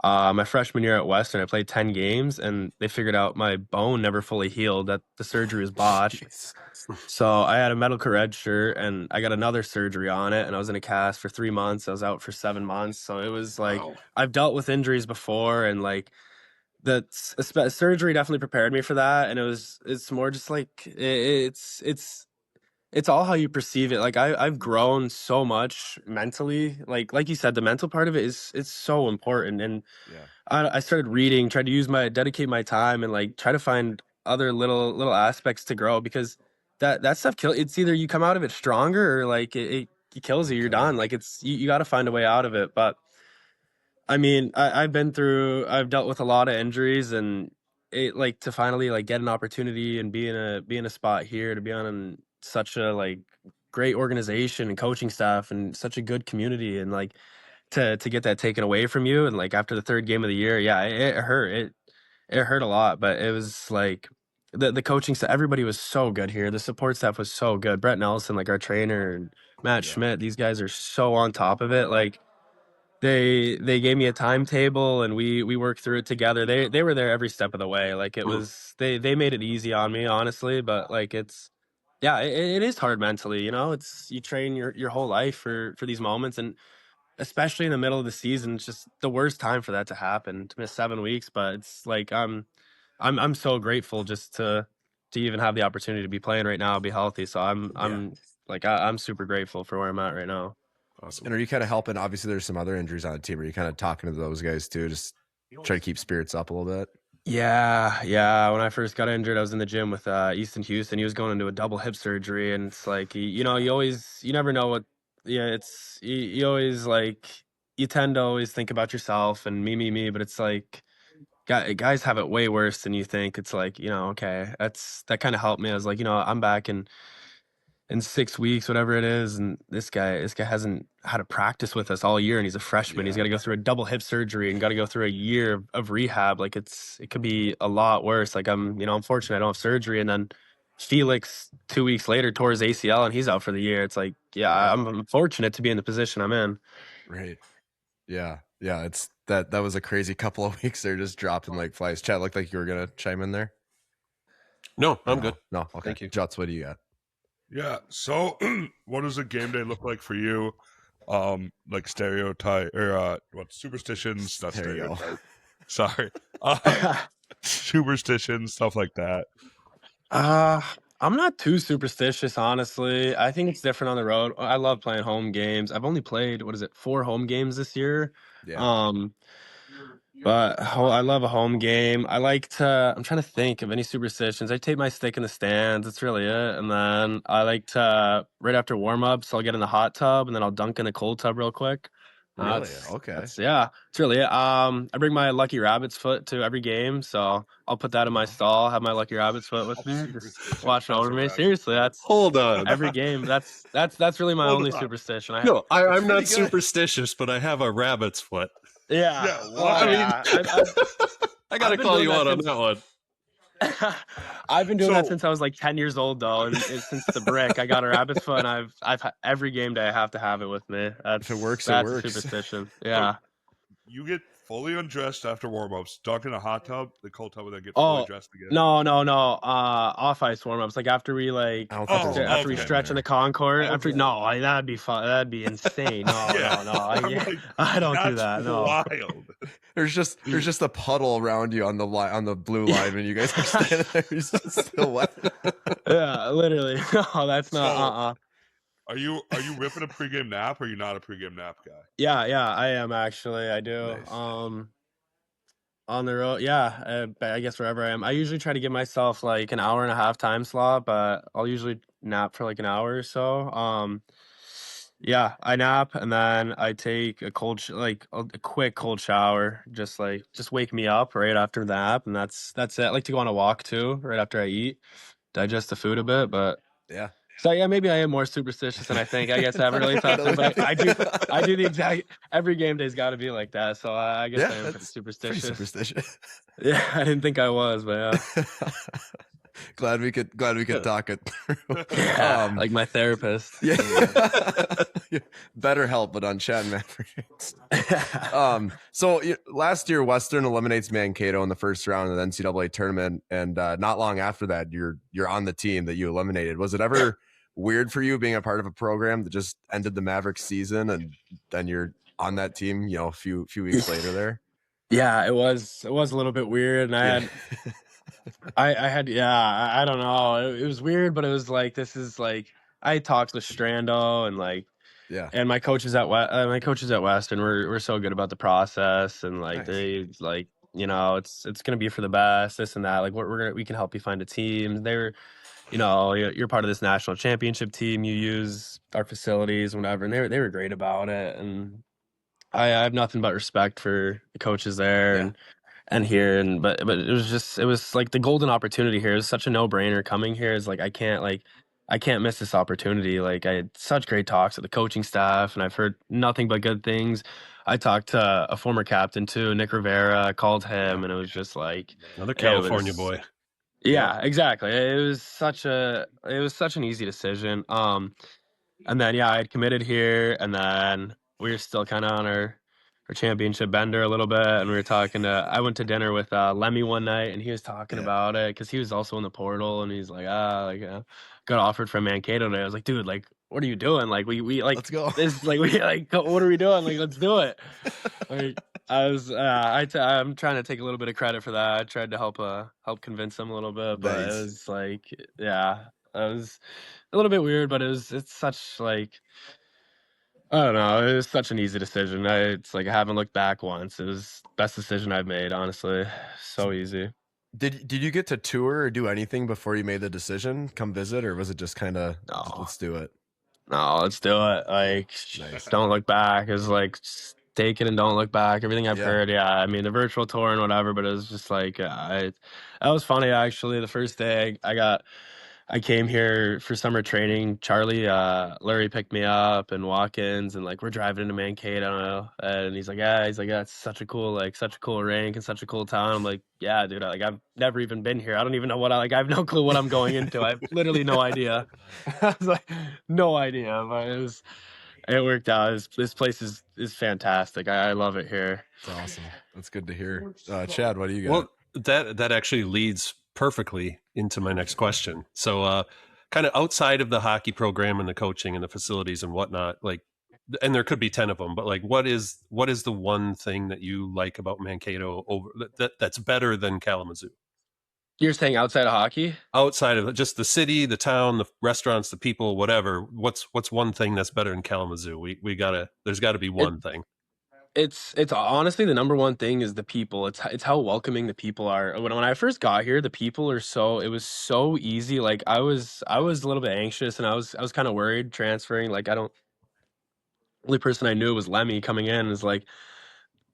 My freshman year at Western, I played 10 games, and they figured out my bone never fully healed, that the surgery was botched. Jeez. So I had a medical red shirt, and I got another surgery on it, and I was in a cast for 3 months. I was out for 7 months. So it was like, I've dealt with injuries before, and like surgery definitely prepared me for that. And it's more just like, it's all how you perceive it. Like I've grown so much mentally. Like you said, the mental part of it it's so important. And Yeah, I started reading, tried to dedicate my time, and like try to find other little aspects to grow, because that stuff it's either you come out of it stronger, or like it kills you. You're done. Like you got to find a way out of it. But I mean, I've dealt with a lot of injuries, and it like to finally like get an opportunity and be in a spot here, to be on such a like great organization and coaching staff and such a good community, and like to get that taken away from you. And like after the 3rd game of the year, yeah, it hurt. It hurt a lot, but it was like the coaching staff, everybody was so good here. The support staff was so good. Brett Nelson, like our trainer, and Matt Schmidt, these guys are so on top of it. Like they gave me a timetable, and we worked through it together. They were there every step of the way. Like it was they made it easy on me, honestly. But like it is hard mentally. It's you train your whole life for these moments, and especially in the middle of the season, it's just the worst time for that to happen, to miss 7 weeks. But it's like I'm so grateful just to even have the opportunity to be playing right now, be healthy. So I'm like I'm super grateful for where I'm at right now. Awesome. And are you kind of helping? Obviously, there's some other injuries on the team. Are you kind of talking to those guys too, just try to keep spirits up a little bit? Yeah. When I first got injured, I was in the gym with Easton Houston. He was going into a double hip surgery, and it's like you never know what. Yeah, it's you always like you tend to always think about yourself and me, but it's like guys have it way worse than you think. It's like, okay, that kind of helped me. I was like, I'm back in 6 weeks, whatever it is, and this guy hasn't had a practice with us all year, and he's a freshman. He's got to go through a double hip surgery and got to go through a year of rehab. Like it could be a lot worse. Like I'm fortunate I don't have surgery. And then Felix 2 weeks later tore his ACL, and he's out for the year. It's like, I'm fortunate to be in the position I'm in. Right. Yeah. It's that was a crazy couple of weeks. They're just dropping like flies. Chad, looked like you were gonna chime in there. No, I'm good. No, okay. Thank you. Juts, what do you got? Yeah. So, what does a game day look like for you? Like stereotype or what superstitions? Not Stereo. stereotype. Sorry. Superstitions, stuff like that. I'm not too superstitious, honestly. I think it's different on the road. I love playing home games. I've only played 4 home games this year. Yeah. But I love a home game. I'm trying to think of any superstitions. I tape my stick in the stands. That's really it. And then I like to, right after warm-ups, I'll get in the hot tub, and then I'll dunk in a cold tub real quick. Really? Okay. That's really it. I bring my lucky rabbit's foot to every game, so I'll put that in my stall, have my lucky rabbit's foot with me, just watching over me. Seriously, that's Hold on. every game. That's really my only superstition. No, I'm not superstitious, but I have a rabbit's foot. Yeah. Yeah, Well, I mean, yeah. I gotta I've been call doing you that out on since- that one. I've been doing that So- since I was like 10 years old, though, and since the brick, I got a rabbit's foot, and every game day I have to have it with me. If it works, it that's works. a superstition. Yeah. You get fully undressed after warm-ups, dunk in a hot tub, the cold tub, and then get fully Oh, dressed again. no. Off ice warm ups. Like after we after we okay. stretch in the concourt. Okay. That'd be fun. That'd be insane. No. I'm like, I don't do that's that. No. wild. There's just a puddle around you on the blue line when you guys are standing there. It's just still wet. Yeah, literally. No, that's not. Are you ripping a pregame nap, or are you not a pregame nap guy? Yeah, I am actually. I do. Nice. On the road, yeah. I guess wherever I am, I usually try to give myself like an hour and a half time slot, but I'll usually nap for like an hour or so. Yeah, I nap and then I take a quick cold shower, just wake me up right after the nap, and that's it. I like to go on a walk too, right after I eat, digest the food a bit, but. Yeah. So yeah, maybe I am more superstitious than I think. I guess I haven't really thought through, but I do the exact every game day's got to be like that. So I guess I am pretty superstitious. Pretty superstitious. Yeah, I didn't think I was, but yeah. glad we could talk it through. Yeah, like my therapist. Yeah. Better help, but on Chattin Mavericks. So last year, Western eliminates Mankato in the first round of the NCAA tournament, and not long after that, you're on the team that you eliminated. Was it ever weird for you being a part of a program that just ended the Mavericks season, and then you're on that team, a few weeks later there? Yeah, it was a little bit weird, and I don't know. It was weird, but it was like, this is like, I talked with Strando and like, yeah, and my coaches at Western were so good about the process, and like, nice. They like, it's gonna be for the best, this and that. Like, we can help you find a team. They were, you're part of this national championship team. You use our facilities, whatever, and they were great about it. And I have nothing but respect for the coaches there and here. But it was like the golden opportunity here. It was such a no-brainer coming here. It's like I can't miss this opportunity. Like, I had such great talks with the coaching staff, and I've heard nothing but good things. I talked to a former captain too, Nick Rivera. I called him, and it was just like another California boy. Yeah, exactly. It was such an easy decision. And then I had committed here, and then we were still kind of on our championship bender a little bit, and we were talking I went to dinner with Lemmy one night, and he was talking about it because he was also in the portal, and he's like, got offered from Mankato today. I was like, dude, like, what are you doing? Like, we like, let's go. This, like, we like, what are we doing? Like, let's do it. Like, I'm trying to take a little bit of credit for that. I tried to help convince him a little bit, but It was like, it was a little bit weird, but it's such like, I don't know. It was such an easy decision. It's like I haven't looked back once. It was the best decision I've made, honestly. So easy. Did you get to tour or do anything before you made the decision? Come visit, or was it just kind of let's do it? No, let's do it. Like, nice. Don't look back. It's like, just take it and don't look back. Everything I've heard, I mean, the virtual tour and whatever, but it was just like, that was funny actually. The first day I came here for summer training. Charlie Lurie picked me up and walk-ins, and like we're driving into Mankato, and he's like, it's such a cool rink and such a cool town. I'm like, yeah, dude, I've never even been here. I don't even know I have no clue what I'm going into. I have literally no idea. I was like, no idea, but it worked out. This place is fantastic. I love it here. It's awesome. That's good to hear. Chad, what do you got? Well, that actually leads perfectly into my next question. So kind of outside of the hockey program and the coaching and the facilities and whatnot, like, and there could be 10 of them, but like, what is the one thing that you like about Mankato that's better than Kalamazoo? You're saying outside of hockey? Outside of just the city, the town, the restaurants, the people, whatever. What's one thing that's better than Kalamazoo? There's gotta be one thing. It's honestly, the number one thing is the people. It's how welcoming the people are. When I first got here, the people it was so easy. Like, I was a little bit anxious, and I was kind of worried transferring. Like, the only person I knew was Lemmy coming in. Is like,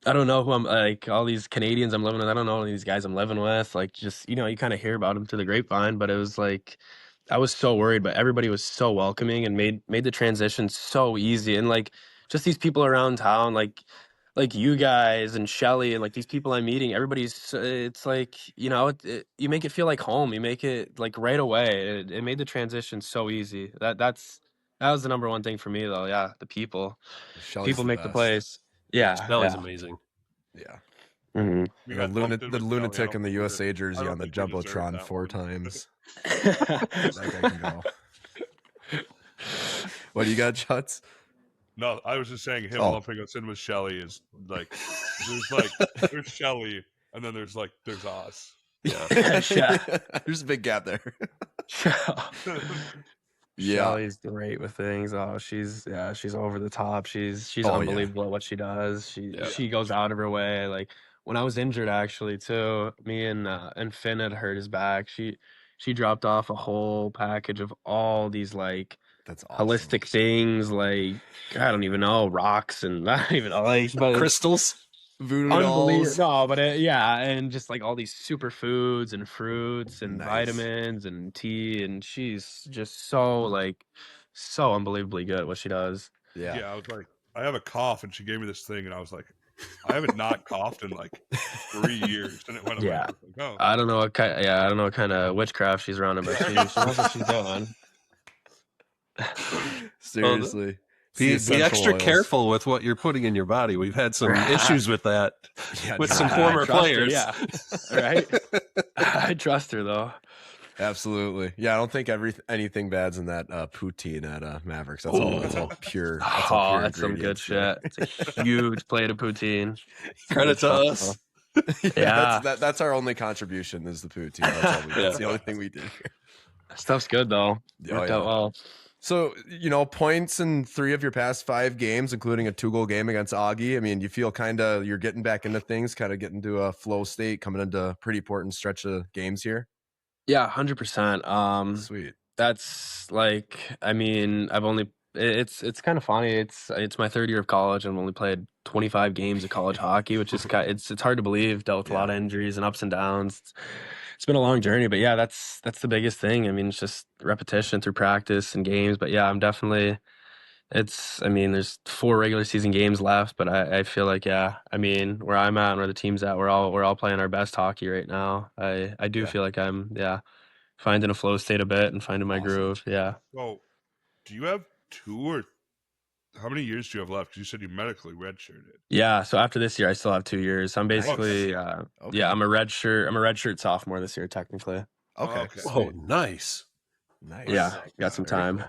I don't know who I'm, like, all these Canadians I'm living with. I don't know these guys I'm living with. Like, just, you kind of hear about them through the grapevine, but it was like, I was so worried, but everybody was so welcoming and made the transition so easy. And like, just these people around town, like like you guys and Shelly and like these people I'm meeting, everybody's, it's like, you know, you make it feel like home. You make it like right away. It made the transition so easy. That was the number one thing for me though. Yeah, the people. Shelly's People the make the best. place. Yeah, Shelly's yeah. amazing. Yeah. Mhm. We The, got lumped in the with lunatic Shelly. I in the don't USA think jersey we on the deserved Jumbotron that 4 one. times. That guy can go. What do you got, Chuts? No, I was just saying him Oh. lumping us in with Shelly is like there's Shelly and then there's us. Yeah. There's a big gap there. Shelly's great with things. Oh, she's over the top. She's unbelievable at what she does. She goes out of her way. Like when I was injured, actually, too, me and Finn had hurt his back. She dropped off a whole package of all these like That's awesome. holistic things, like I don't even know, rocks and I don't even know, like but Crystals. Voodoo unbelievable. dolls. No, but and just like all these superfoods and fruits and Nice. vitamins and tea, and she's just so unbelievably good at what she does. Yeah. I was like, I have a cough, and she gave me this thing, and I was like, I haven't not coughed in like 3 years, and it went away. Yeah. I was like, oh. I don't know what kind of witchcraft she's running, but she knows what she's doing. Seriously. Be essential extra oils. careful with what you're putting in your body. We've had some issues with that with some I former trust her, players. yeah. Right. I trust her though. Absolutely. Yeah, I don't think anything bad's in that poutine at Mavericks. That's all pure. That's all pure That's some good ingredients there. shit. It's a huge plate of poutine. Credit to us. Yeah. That's our only contribution is the poutine. That's all we did. That's the only thing we did here. Stuff's good though. Worked out well. So, points in 3 of your past 5 games, including a 2-goal game against Augie. I mean, you feel you're getting back into things, kind of getting into a flow state, coming into a pretty important stretch of games here. Yeah, 100%. Sweet. That's like, I mean, it's kind of funny. It's my 3rd year of college and I've only played 25 games of college hockey, which is it's hard to believe. Dealt with a lot of injuries and ups and downs. It's been a long journey, but yeah, that's the biggest thing. I mean, it's just repetition through practice and games. But yeah, I'm definitely. There's 4 regular season games left, but I feel like where I'm at and where the team's at, we're all playing our best hockey right now. I do feel like I'm finding a flow state a bit and finding my groove. Yeah. So, do you have 2 or how many years do you have left? Because you said you medically redshirted. Yeah. So after this year, I still have 2 years. I'm basically I'm a redshirt sophomore this year technically. Okay. Oh, nice. Nice. Yeah, got some time.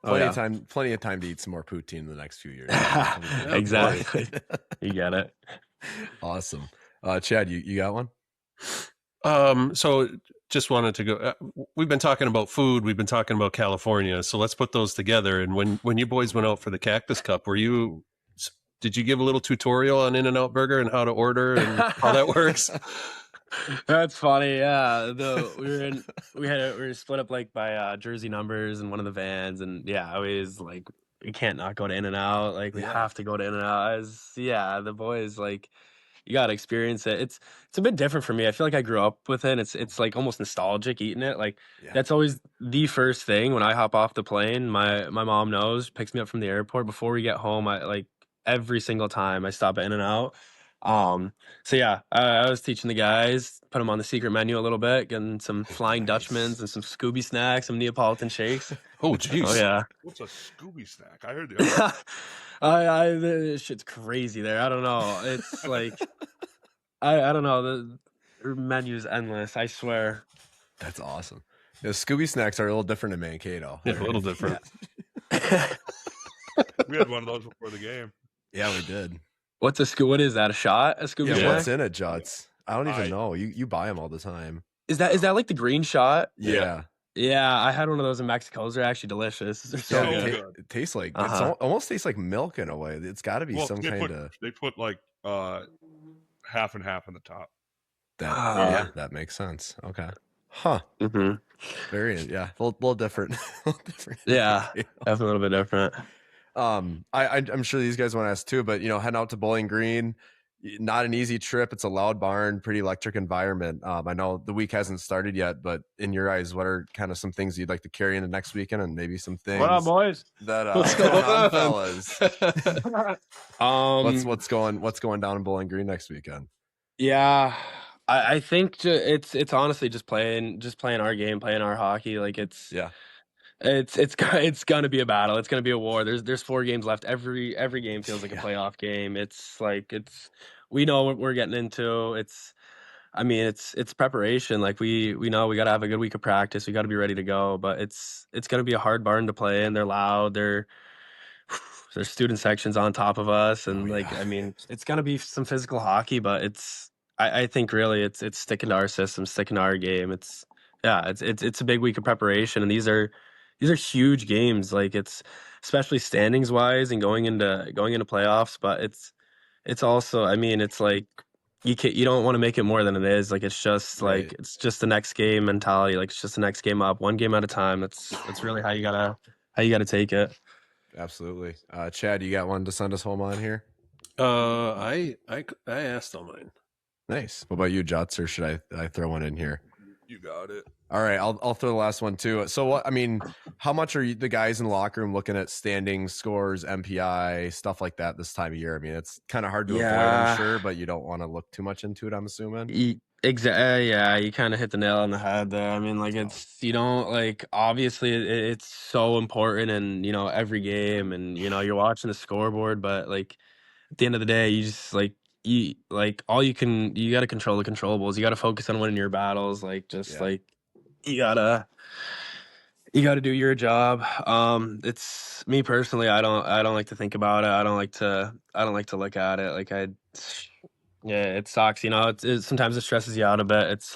Plenty of time to eat some more poutine in the next few years. Exactly. You get it. Awesome. Chad, you got one? So just wanted to go. We've been talking about food. We've been talking about California. So let's put those together. And when you boys went out for the Cactus Cup, did you give a little tutorial on In-N-Out Burger and how to order and how that works? That's funny. Yeah, we were split up like by jersey numbers in one of the vans, and always like we can't not go to In-N-Out. Like we have to go to In-N-Out. The boys like you gotta experience it. It's a bit different for me. I feel like I grew up with it. It's like almost nostalgic eating it. Like that's always the first thing when I hop off the plane. My mom knows, picks me up from the airport before we get home. I like every single time I stop at In-N-Out. I was teaching the guys, put them on the secret menu a little bit, getting some Flying Dutchmans and some Scooby snacks, some Neapolitan shakes. Oh, jeez. Oh yeah. What's a Scooby snack? I heard the other. This shit's crazy there. I don't know. It's like I don't know. The menu's endless. I swear. That's awesome. Scooby snacks are a little different in Mankato. Yeah, a little different. We had one of those before the game. Yeah, we did. What is that? A shot? A Scooby snack? What's in it, Juts? I don't even know. You buy them all the time. Is that like the green shot? Yeah. Yeah, I had one of those in Mexico. They're actually delicious. They're so good. It tastes like it almost tastes like milk in a way. It's got to be some kind of. They put like half and half on the top. That makes sense. Okay. Huh. Mm-hmm. Very a little different. Yeah, definitely a little bit different. I'm sure these guys want to ask too, but heading out to Bowling Green, not an easy trip. It's a loud barn, pretty electric environment. I know the week hasn't started yet, but in your eyes, what are kind of some things you'd like to carry into next weekend, and maybe some things What up, boys? that What's going going on, on? fellas? What's going down in Bowling Green next weekend? Yeah, I think it's honestly just playing our game, playing our hockey. Like it's Yeah, it's gonna be a battle. It's gonna be a war. There's 4 games left. Every game feels like a Yeah. playoff game. It's like we know what we're getting into. It's preparation. Like we know we got to have a good week of practice. We got to be ready to go. But it's gonna be a hard barn to play in. They're loud. There's student sections on top of us, and it's gonna be some physical hockey. But I think really it's sticking to our system, sticking to our game. It's a big week of preparation, and these are huge games. Like it's especially standings wise and going into playoffs. But it's also, it's like you don't want to make it more than it is. Like it's just Right. it's just the next game mentality. Like it's just the next game up, one game at a time. That's really how you gotta take it. Absolutely. Chad, you got one to send us home on here? I asked on mine. Nice. What about you, Juts, or should I throw one in here? You got it. All right, I'll throw the last one too. So what? I mean, how much are the guys in the locker room looking at standings, scores, MPI, stuff like that this time of year? I mean, it's kind of hard to avoid, I'm sure, but you don't want to look too much into it, I'm assuming. Exactly. Yeah, you kind of hit the nail on the head there. I mean, like you don't obviously it's so important, and every game, and you're watching the scoreboard, but like at the end of the day, you just you got to control the controllables. You got to focus on winning your battles. You gotta do your job. It's me personally. I don't like to think about it. I don't like to look at it. Yeah, it sucks. Sometimes it stresses you out a bit. It's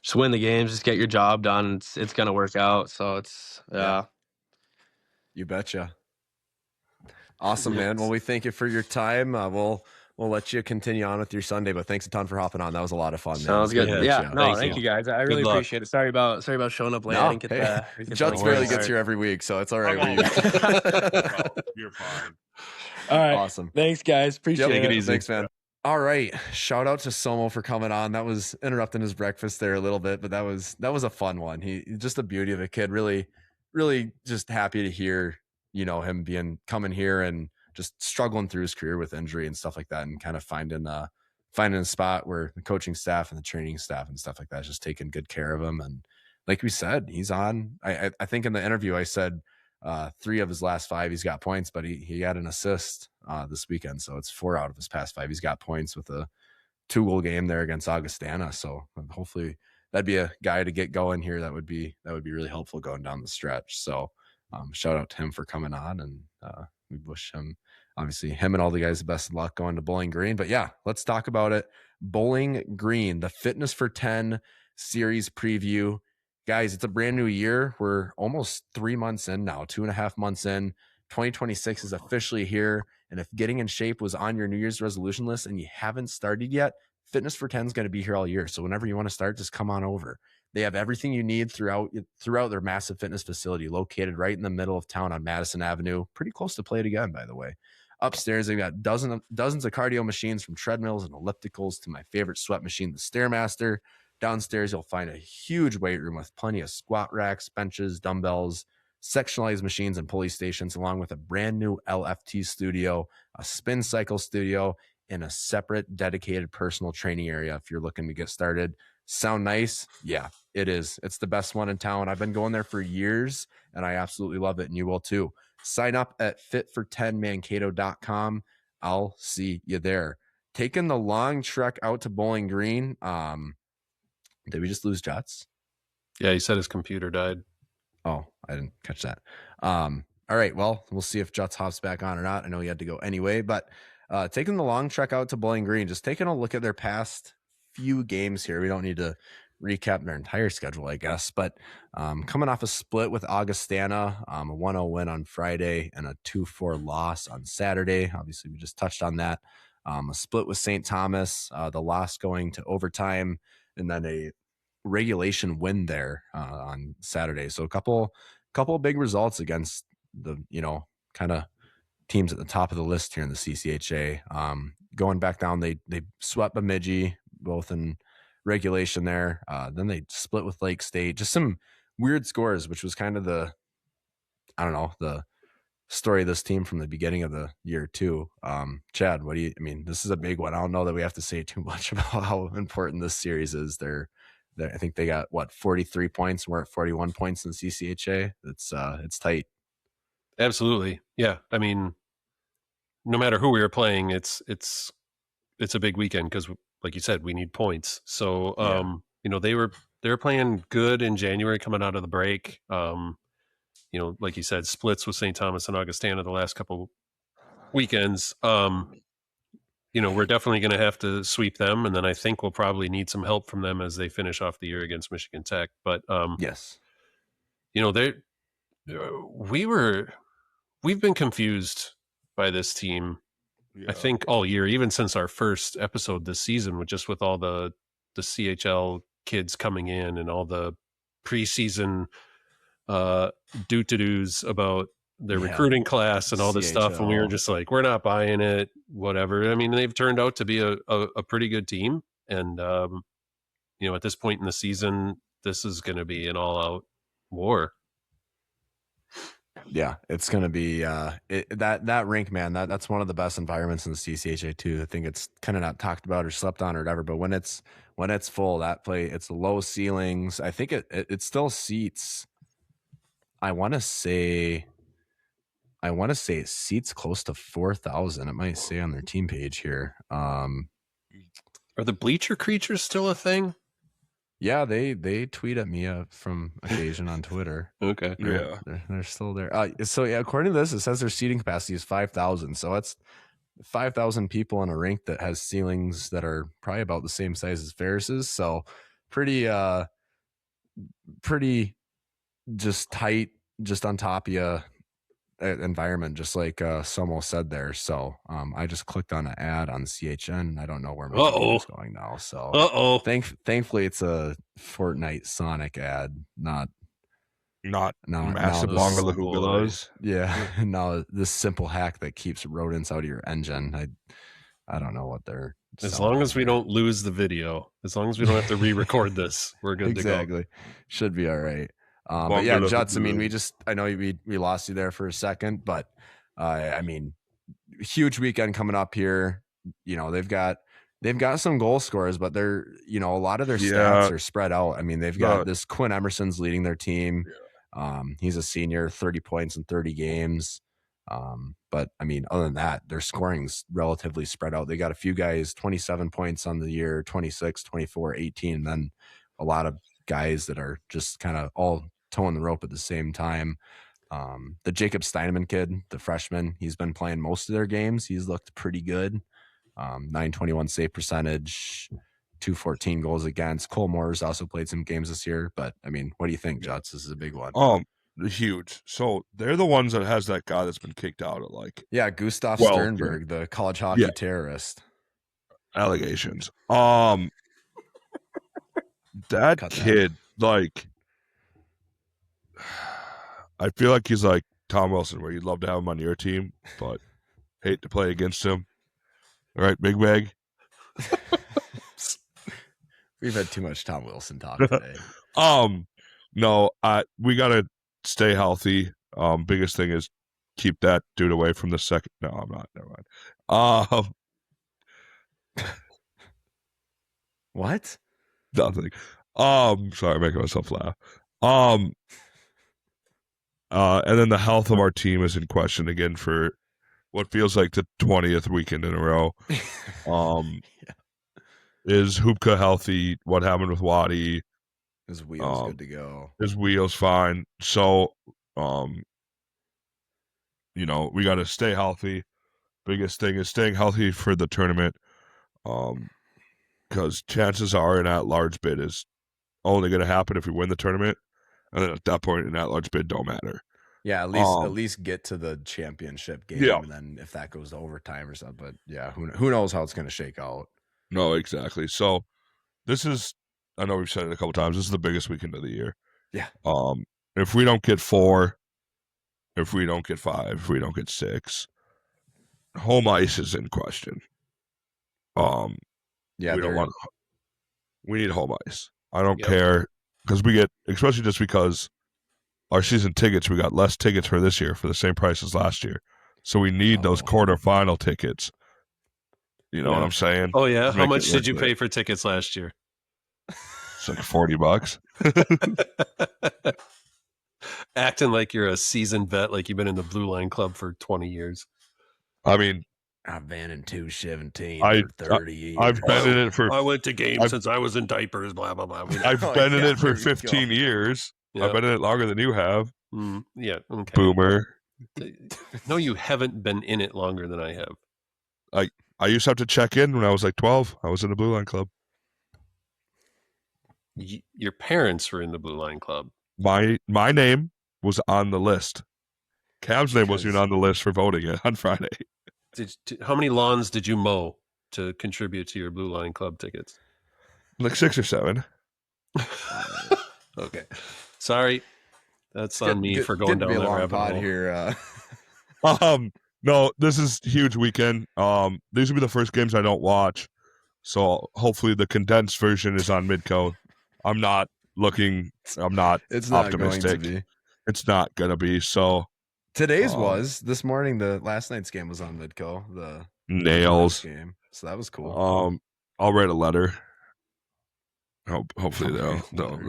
just win the games, just get your job done. It's gonna work out. So yeah. You betcha. Awesome, man. Well, we thank you for your time. We'll let you continue on with your Sunday, but thanks a ton for hopping on. That was a lot of fun, man. Sounds good. Yeah. Thank you guys. I really appreciate it. Sorry about showing up late. I didn't get Juts barely gets here every week, so it's all right. You're fine. All right. Awesome. Thanks, guys. Appreciate Take it. it easy. Thanks, man. All right. Shout out to Somo for coming on. That was interrupting his breakfast there a little bit, but that was a fun one. He just a beauty of a kid. Really, really just happy to hear, him coming here and just struggling through his career with injury and stuff like that, and kind of finding a spot where the coaching staff and the training staff and stuff like that is just taking good care of him. And like we said, he's on. I think in the interview I said 3 of his last 5 he's got points, but he had an assist this weekend, so it's 4 out of his past 5 he's got points with a 2-goal game there against Augustana. So hopefully that'd be a guy to get going here. That would be really helpful going down the stretch. So shout out to him for coming on, and we wish him and all the guys the best of luck going to Bowling Green. But yeah, let's talk about it. Bowling Green, the Fitness for 10 series preview. Guys, it's a brand new year. We're almost 3 months in now, 2.5 months in. 2026 is officially here. And if getting in shape was on your New Year's resolution list and you haven't started yet, Fitness for 10 is going to be here all year. So whenever you want to start, just come on over. They have everything you need throughout their massive fitness facility located right in the middle of town on Madison Avenue. Pretty close to Play It Again, by the way. Upstairs, they've got dozens of cardio machines, from treadmills and ellipticals to my favorite sweat machine, the Stairmaster. Downstairs, you'll find a huge weight room with plenty of squat racks, benches, dumbbells, sectionalized machines, and pulley stations, along with a brand new LFT studio, a spin cycle studio, and a separate dedicated personal training area if you're looking to get started. Sound nice? Yeah, it is. It's the best one in town. I've been going there for years, and I absolutely love it, and you will too. Sign up at fit410mankato.com. I'll see you there. Taking the long trek out to Bowling Green. Did we just lose Juts? Yeah, he said his computer died. Oh, I didn't catch that. All right, well, we'll see if Juts hops back on or not. I know he had to go anyway, but taking the long trek out to Bowling Green, just taking a look at their past few games here. We don't need to recap their entire schedule, I guess, but coming off a split with Augustana, a 1-0 win on Friday and a 2-4 loss on Saturday. Obviously, we just touched on that. A split with St. Thomas, the loss going to overtime, and then a regulation win there on Saturday. So a couple big results against the kind of teams at the top of the list here in the CCHA. going back down. They swept Bemidji both in regulation there. Then they split with Lake State. Just some weird scores, which was kind of the story of this team from the beginning of the year too. Chad, I mean, this is a big one. I don't know that we have to say too much about how important this series is. I think they got 43 points. We're at 41 points in the CCHA. It's tight. Absolutely. Yeah. I mean, no matter who we are playing, it's a big weekend because, like you said, we need points. So, they were playing good in January coming out of the break. Like you said, splits with St. Thomas and Augustana the last couple weekends. We're definitely going to have to sweep them, and then I think we'll probably need some help from them as they finish off the year against Michigan Tech. But yes, we've been confused by this team. Yeah. I think all year, even since our first episode this season, with all the CHL kids coming in and all the preseason do-to-dos about their recruiting class and all this stuff, and we were just like, we're not buying it, whatever. I mean, they've turned out to be a pretty good team, and at this point in the season, this is going to be an all-out war. Yeah, it's going to be that rink, man. That's one of the best environments in the CCHA too. I think it's kind of not talked about or slept on or whatever, but when it's full, it's low ceilings. I think it still seats. I want to say it seats close to 4,000. It might say on their team page here. Are the bleacher creatures still a thing? Yeah, they tweet at me from occasion on Twitter. Okay. Yeah, they're still there. So yeah, according to this, it says their seating capacity is 5,000. So that's 5,000 people in a rink that has ceilings that are probably about the same size as Ferris's. So pretty just tight, just on top of you environment, just like Somo said there. So I just clicked on an ad on CHN. I don't know where my video is going now. So thankfully it's a Fortnite Sonic ad, not massive Bongaloogaloos. Yeah, no, this simple hack that keeps rodents out of your engine. I don't know what they're. As long as we don't lose the video, as long as we don't have to re-record this, we're good to go. Exactly, should be all right. But yeah, Juts, I mean, I know we lost you there for a second, but I mean, huge weekend coming up here. They've got some goal scorers, but they're, a lot of their stats are spread out. I mean, they've got this Quinn Emerson's leading their team. He's a senior, 30 points in 30 games. But I mean, other than that, their scoring's relatively spread out. They got a few guys, 27 points on the year, 26, 24, 18, and then a lot of guys that are just kind of all towing the rope at the same time. The Jacob Steineman kid, the freshman, he's been playing most of their games. He's looked pretty good. 921 save percentage, 214 goals against. Cole Moore's also played some games this year. But I mean, what do you think, Juts? This is a big one. Huge. So they're the ones that has that guy that's been kicked out at Gustav Sternberg, the college hockey terrorist. Allegations. That kid, I feel like he's like Tom Wilson, where you'd love to have him on your team, but hate to play against him. All right, Big Bag. We've had too much Tom Wilson talk today. No, we gotta stay healthy. Biggest thing is keep that dude away from the second. No, I'm not. Never mind. What? Nothing. Sorry, making myself laugh. And then the health of our team is in question again for what feels like the 20th weekend in a row. Is Hoopka healthy? What happened with Waddy? His wheel's good to go. His wheel's fine. So, we got to stay healthy. Biggest thing is staying healthy for the tournament. Because chances are an at-large bid is only going to happen if we win the tournament. And then at that point, an at-large bid don't matter. Yeah, at least get to the championship game, and then if that goes to overtime or something. But yeah, who knows how it's going to shake out? No, exactly. So this is, I know we've said it a couple times, this is the biggest weekend of the year. Yeah. If we don't get 4, if we don't get 5, if we don't get 6, home ice is in question. Yeah, we need home ice. I don't Yep. care because we get, especially just because our season tickets, we got less tickets for this year for the same price as last year. So we need those quarterfinal tickets. You know what I'm saying? Oh yeah. To How make much it did you worth it. pay for tickets last year? It's like $40. Acting like you're a seasoned vet, like you've been in the Blue Line Club for 20 years. I mean, I've been in 217 I- for 30 years. I've been in it for I went to games since I was in diapers, blah, blah, blah. I've Oh, been in yeah, it for there you go. 15 years. Yeah. I've been in it longer than you have, Yeah. Okay. boomer. No, you haven't been in it longer than I have. I used to have to check in when I was like 12. I was in the Blue Line Club. Your parents were in the Blue Line Club. My name was on the list. Cam's name wasn't even on the list for voting it on Friday. How many lawns did you mow to contribute to your Blue Line Club tickets? Like 6 or 7. Okay. Sorry. That's on me for going down be a that long rabbit pod hole. here. No, this is a huge weekend. These will be the first games I don't watch. So hopefully the condensed version is on Midco. I'm not It's not optimistic. going to be. It's not gonna be. So Today's was this morning. The last night's game was on Midco. The nails game, so that was cool. I'll write a letter. Hopefully they'll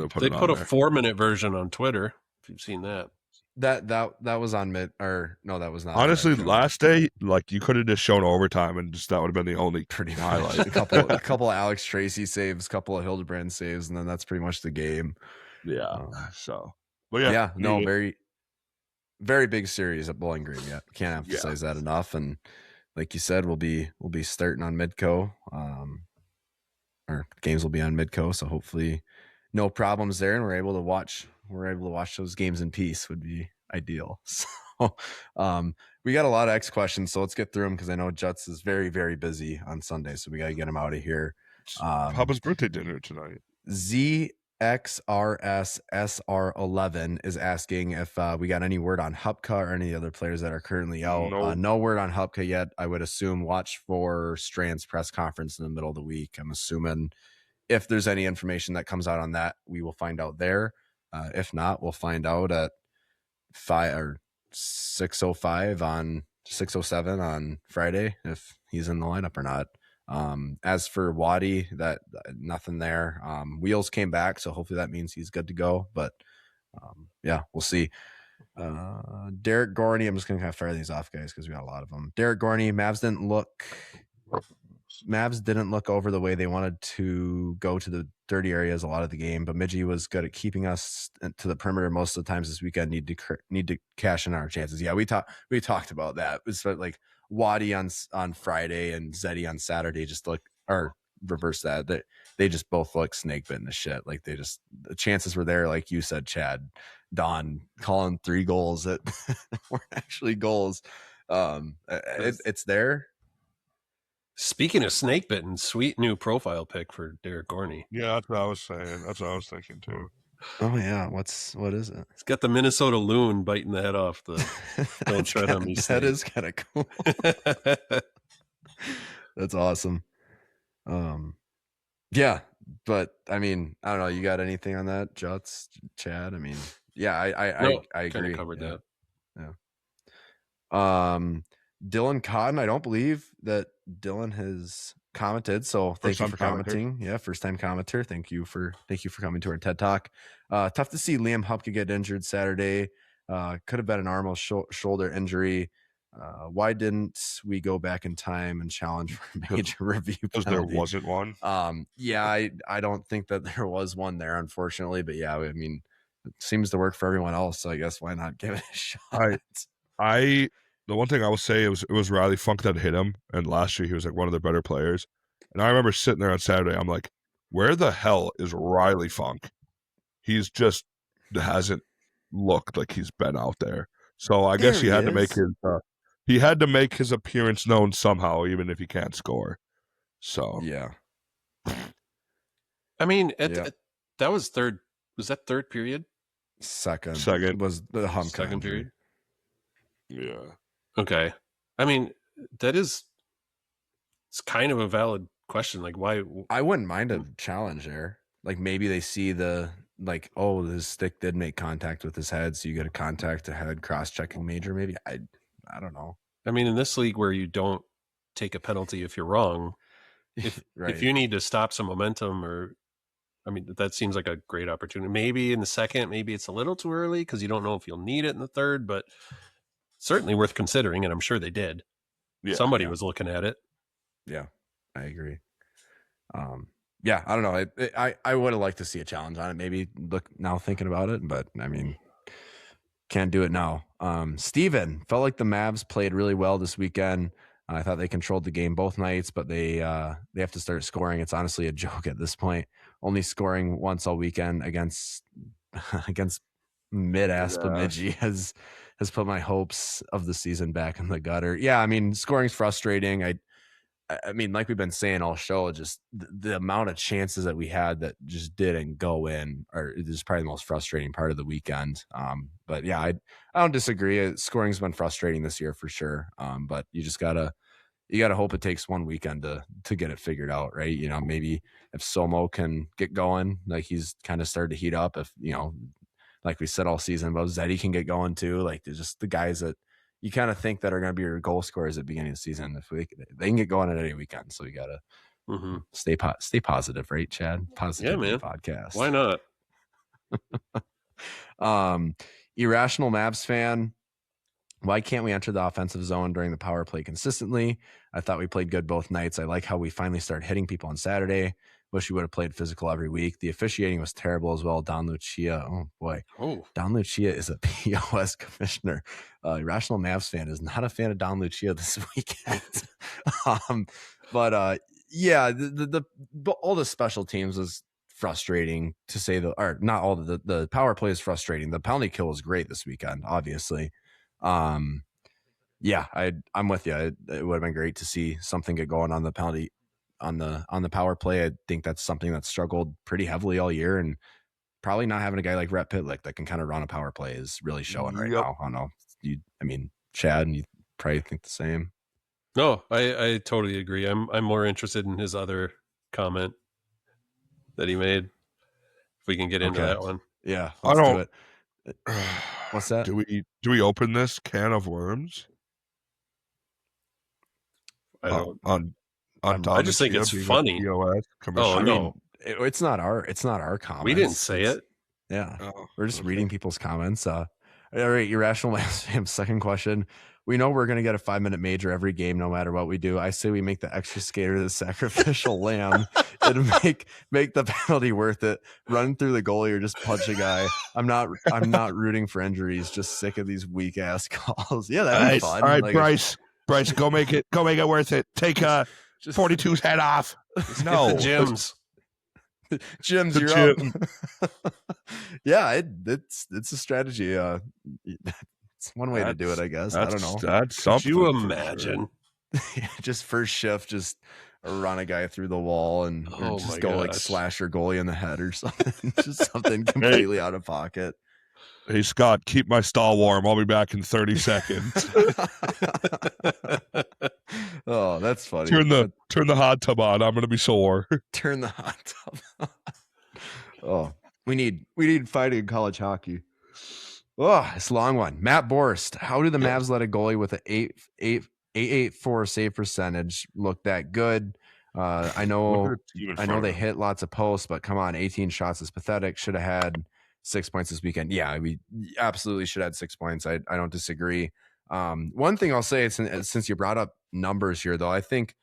put They it on put a there. 4-minute version on Twitter. If you've seen that. That was on that was not. Honestly, last day, like you could have just shown overtime, and just that would have been the only pretty highlight. much a couple of Alex Tracy saves, a couple of Hildebrand saves, and then that's pretty much the game. Yeah. So, but yeah, no, very, very big series at Bowling Green. Yeah, can't emphasize that enough. And like you said, we'll be starting on Midco. Our games will be on Midco, so hopefully no problems there, and we're able to watch those games in peace. Would be ideal. So we got a lot of X questions, so let's get through them because I know Juts is very, very busy on Sunday, so we got to get him out of here. Papa's birthday dinner tonight. ZXRSSR11 is asking if we got any word on Hupka or any other players that are currently out. Nope. No word on Hupka yet. I would assume watch for Strand's press conference in the middle of the week. I'm assuming if there's any information that comes out on that, we will find out there. If not, we'll find out at 5 or 6:05 on 6:07 on Friday if he's in the lineup or not. As for Waddy, that nothing there. Wheels came back, so hopefully that means he's good to go. But yeah, we'll see. Derek Gorney, I'm just gonna kind of fire these off, guys, because we got a lot of them. Derek Gorney, Mavs didn't look over the way they wanted to go to the dirty areas a lot of the game. But Bemidji was good at keeping us to the perimeter most of the times this weekend. Need to cash in our chances. Yeah, we talked about that. It's like Waddy on Friday and Zeddy on Saturday just look, or reverse that. They just both look snake bitten the shit. Like the chances were there, like you said, Chad. Don calling 3 goals that weren't actually goals. It's there. Speaking of snake bitten, sweet new profile pic for Derek Gorney. Yeah, that's what I was saying. That's what I was thinking too. Oh yeah, what is it? It's got the Minnesota loon biting the head off the don't tread on me snake. That is kind of cool. That's awesome. Yeah, but I mean, I don't know. You got anything on that, Juts, Chad? I mean, yeah, I agree. Covered that. Yeah. Dylan Cotton, I don't believe that Dylan has commented, so thank you for commenting. Yeah, first time commenter. Thank you for coming to our TED Talk. Tough to see Liam Hupke get injured Saturday. Could have been an arm or shoulder injury. Why didn't we go back in time and challenge for a major review? Because there wasn't one. Yeah, I don't think that there was one there, unfortunately. But yeah, I mean, it seems to work for everyone else, so I guess why not give it a shot? The one thing I will say, it was Riley Funk that hit him, and last year he was like one of their better players. And I remember sitting there on Saturday, I'm like, where the hell is Riley Funk? He's just hasn't looked like he's been out there. So I guess he had to make his appearance known somehow, even if he can't score. So yeah, I mean, that was third. Was that third period? Second was the Humka second period. Yeah. Okay. I mean, it's kind of a valid question. Like, why? I wouldn't mind a challenge there. Like maybe they see oh, his stick did make contact with his head, so you get a contact to head cross-checking major. Maybe I don't know. I mean, in this league where you don't take a penalty if you're wrong, if you need to stop some momentum, or I mean, that seems like a great opportunity. Maybe in the second, maybe it's a little too early because you don't know if you'll need it in the third, but certainly worth considering, and I'm sure they did. Yeah, Somebody was looking at it. Yeah, I agree. Yeah, I don't know. I would have liked to see a challenge on it. Maybe look now thinking about it, but I mean, can't do it now. Steven, felt like the Mavs played really well this weekend. I thought they controlled the game both nights, but they have to start scoring. It's honestly a joke at this point. Only scoring once all weekend against mid-ass Bemidji has put my hopes of the season back in the gutter. Yeah, I mean, scoring's frustrating. I mean, like we've been saying all show, just the amount of chances that we had that just didn't go in is probably the most frustrating part of the weekend. But yeah, I don't disagree. Scoring's been frustrating this year for sure. But you just gotta hope it takes one weekend to get it figured out, right? You know, maybe if Somo can get going, like he's kind of started to heat up. If like we said all season, about Zeddy can get going too. Like there's just the guys that you kind of think that are going to be your goal scorers at the beginning of the season. If they can get going at any weekend, so we got to stay positive, right, Chad? Positive, yeah, man. Podcast. Why not? Irrational Mavs fan. Why can't we enter the offensive zone during the power play consistently? I thought we played good both nights. I like how we finally started hitting people on Saturday. Wish we would have played physical every week. The officiating was terrible as well. Don Lucia, oh boy. Don Lucia is a POS commissioner. Irrational Mavs fan is not a fan of Don Lucia this weekend. Yeah, all the special teams was frustrating to say not all the power play is frustrating. The penalty kill was great this weekend, obviously. Yeah, I'm with you. It would have been great to see something get going on the penalty on the power play. I think that's something that's struggled pretty heavily all year, and probably not having a guy like Rhett Pitlick that can kind of run a power play is really showing right now. I don't know. I mean, Chad, and you probably think the same. No, I totally agree. I'm more interested in his other comment that he made. If we can get into that one. Yeah, I don't. Do it. What's that? Do we open this can of worms? I don't. I just think it's funny. Oh no, it's not our comments. We didn't say it. Yeah, we're just reading people's comments. All right, Irrational Mavs. Second question. We know we're going to get a 5-minute major every game, no matter what we do. I say we make the extra skater the sacrificial lamb. It'll make the penalty worth it. Run through the goalie or just punch a guy. I'm not rooting for injuries. Just sick of these weak ass calls. Yeah, that'd be fun. All right, Bryce, go make it worth it. Take 42's head off. No, Jim's. Jim's, you're up. Yeah, it's a strategy. It's one way to do it, I guess. I don't know. That's something. Could you imagine? Just first shift, just run a guy through the wall and just go like slash your goalie in the head or something. Just something completely out of pocket. Hey, Scott, keep my stall warm. I'll be back in 30 seconds. Oh, that's funny. Turn the hot tub on. I'm going to be sore. Turn the hot tub on. Oh, we need fighting in college hockey. Oh, it's a long one. Matt Borst. How do the Mavs let a goalie with an 884 save percentage look that good? I know they hit lots of posts, but come on, 18 shots is pathetic. Should have had 6 points this weekend. Yeah, we absolutely should have had 6 points. I don't disagree. One thing I'll say, since you brought up numbers here, though, I think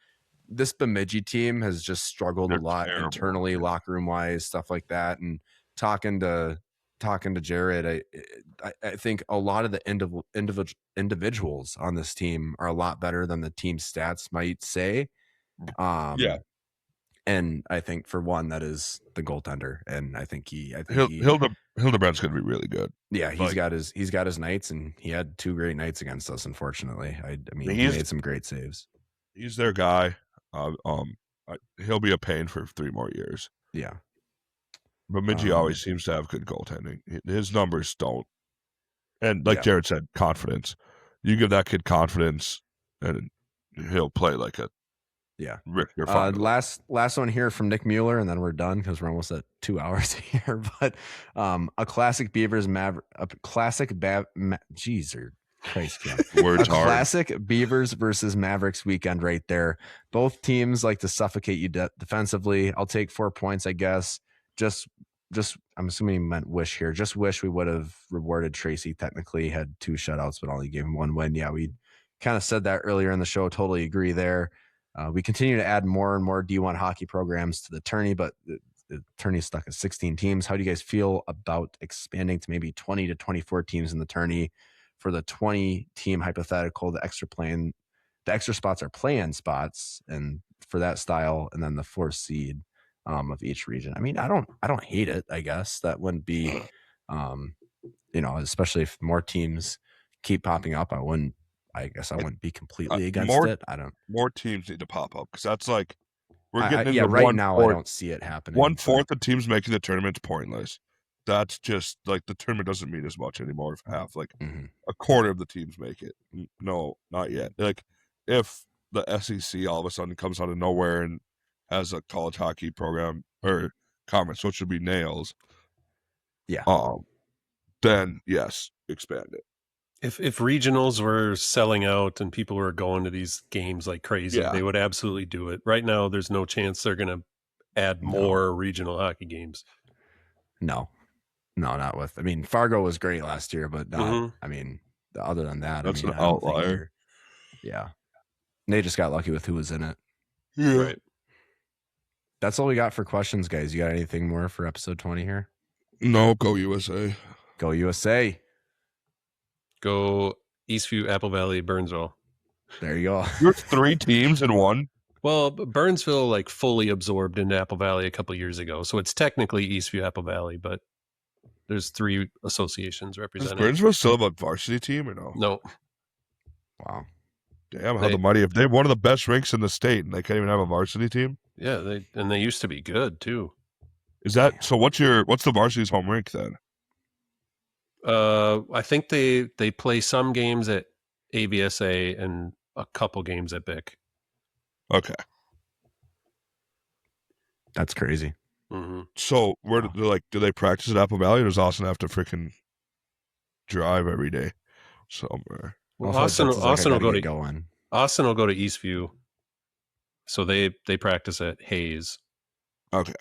this Bemidji team has just struggled a lot internally, locker room wise, stuff like that. And talking to Jared, I think a lot of the individuals on this team are a lot better than the team stats might say. Yeah. And I think for one, that is the goaltender. And I think Hildebrandt's going to be really good. Yeah, he's got his nights, and he had 2 great nights against us. Unfortunately, I mean, he made some great saves. He's their guy. He'll be a pain for 3 more years. Yeah. Bemidji always seems to have good goaltending. His numbers don't. And like Jared said, confidence. You give that kid confidence, and he'll play like a Yeah. Rick, you're fine. Last one here from Nick Mueller, and then we're done because we're almost at 2 hours here. But a classic Beavers Christ, Cam. Words A hard. classic Beavers versus Mavericks weekend right there. Both teams like to suffocate you defensively. I'll take 4 points, I guess. Just I'm assuming he meant wish here. Just wish we would have rewarded Tracy. Technically had 2 shutouts, but only gave him 1 win. Yeah, we kind of said that earlier in the show. Totally agree there. We continue to add more and more D1 hockey programs to the tourney, but the tourney is stuck at 16 teams. How do you guys feel about expanding to maybe 20 to 24 teams in the tourney? For the 20 team hypothetical, the extra spots are play-in spots, and for that style, and then the 4th seed of each region. I mean, I don't hate it. I guess that wouldn't be, especially if more teams keep popping up. I wouldn't be completely against it. More teams need to pop up because that's like we're getting into right now. I don't see it happening. 1/4 of teams making the tournament's pointless. That's just like the tournament doesn't mean as much anymore. If half, like a quarter of the teams make it. No, not yet. Like if the SEC all of a sudden comes out of nowhere and has a college hockey program or conference, which would be Nails. Yeah. Then yes, expand it. If regionals were selling out and people were going to these games like crazy, they would absolutely do it. Right now, there's no chance they're going to add more regional hockey games. No, not with. I mean, Fargo was great last year, but not. I mean, other than that, that's an outlier. Yeah, they just got lucky with who was in it. Yeah. Right. That's all we got for questions, guys. You got anything more for episode 20 here? No, go USA. Go USA. Go Eastview, Apple Valley, Burnsville. There you go. You're 3 teams in one. Well, Burnsville like fully absorbed into Apple Valley a couple of years ago, so it's technically Eastview, Apple Valley, but there's 3 associations represented. Does Burnsville still have a varsity team or no? No. Wow. Damn, how the mighty if they have one of the best rinks in the state and they can't even have a varsity team. Yeah, they used to be good too. Is that so? What's the varsity's home rink then? I think they play some games at AVSA and a couple games at BIC. Okay, that's crazy. Mm-hmm. So where do they practice at Apple Valley, or does Austin have to freaking drive every day somewhere? Well, Austin will go to Austin will go to Eastview, so they practice at Hayes. Okay,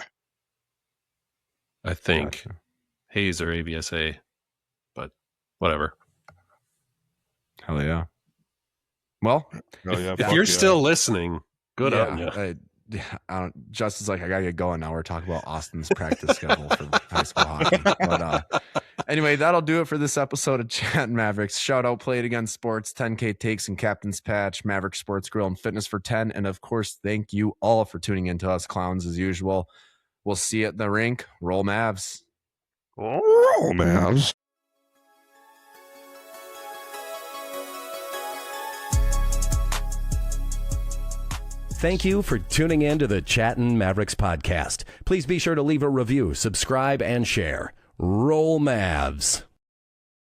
I think Hayes or AVSA, but whatever. Hell yeah. Well, if you're still listening, good on you. Justin's like, I gotta get going now. We're talking about Austin's practice schedule for high school hockey. But anyway, that'll do it for this episode of Chattin' Mavericks. Shout out Play It Again Sports, 10K Takes and Captain's Patch, Maverick Sports Grill and Fitness for 10. And of course, thank you all for tuning in to us clowns as usual. We'll see you at the rink. Roll Mavs. Roll Mavs. Thank you for tuning in to the Chattin' Mavericks podcast. Please be sure to leave a review, subscribe, and share. Roll Mavs.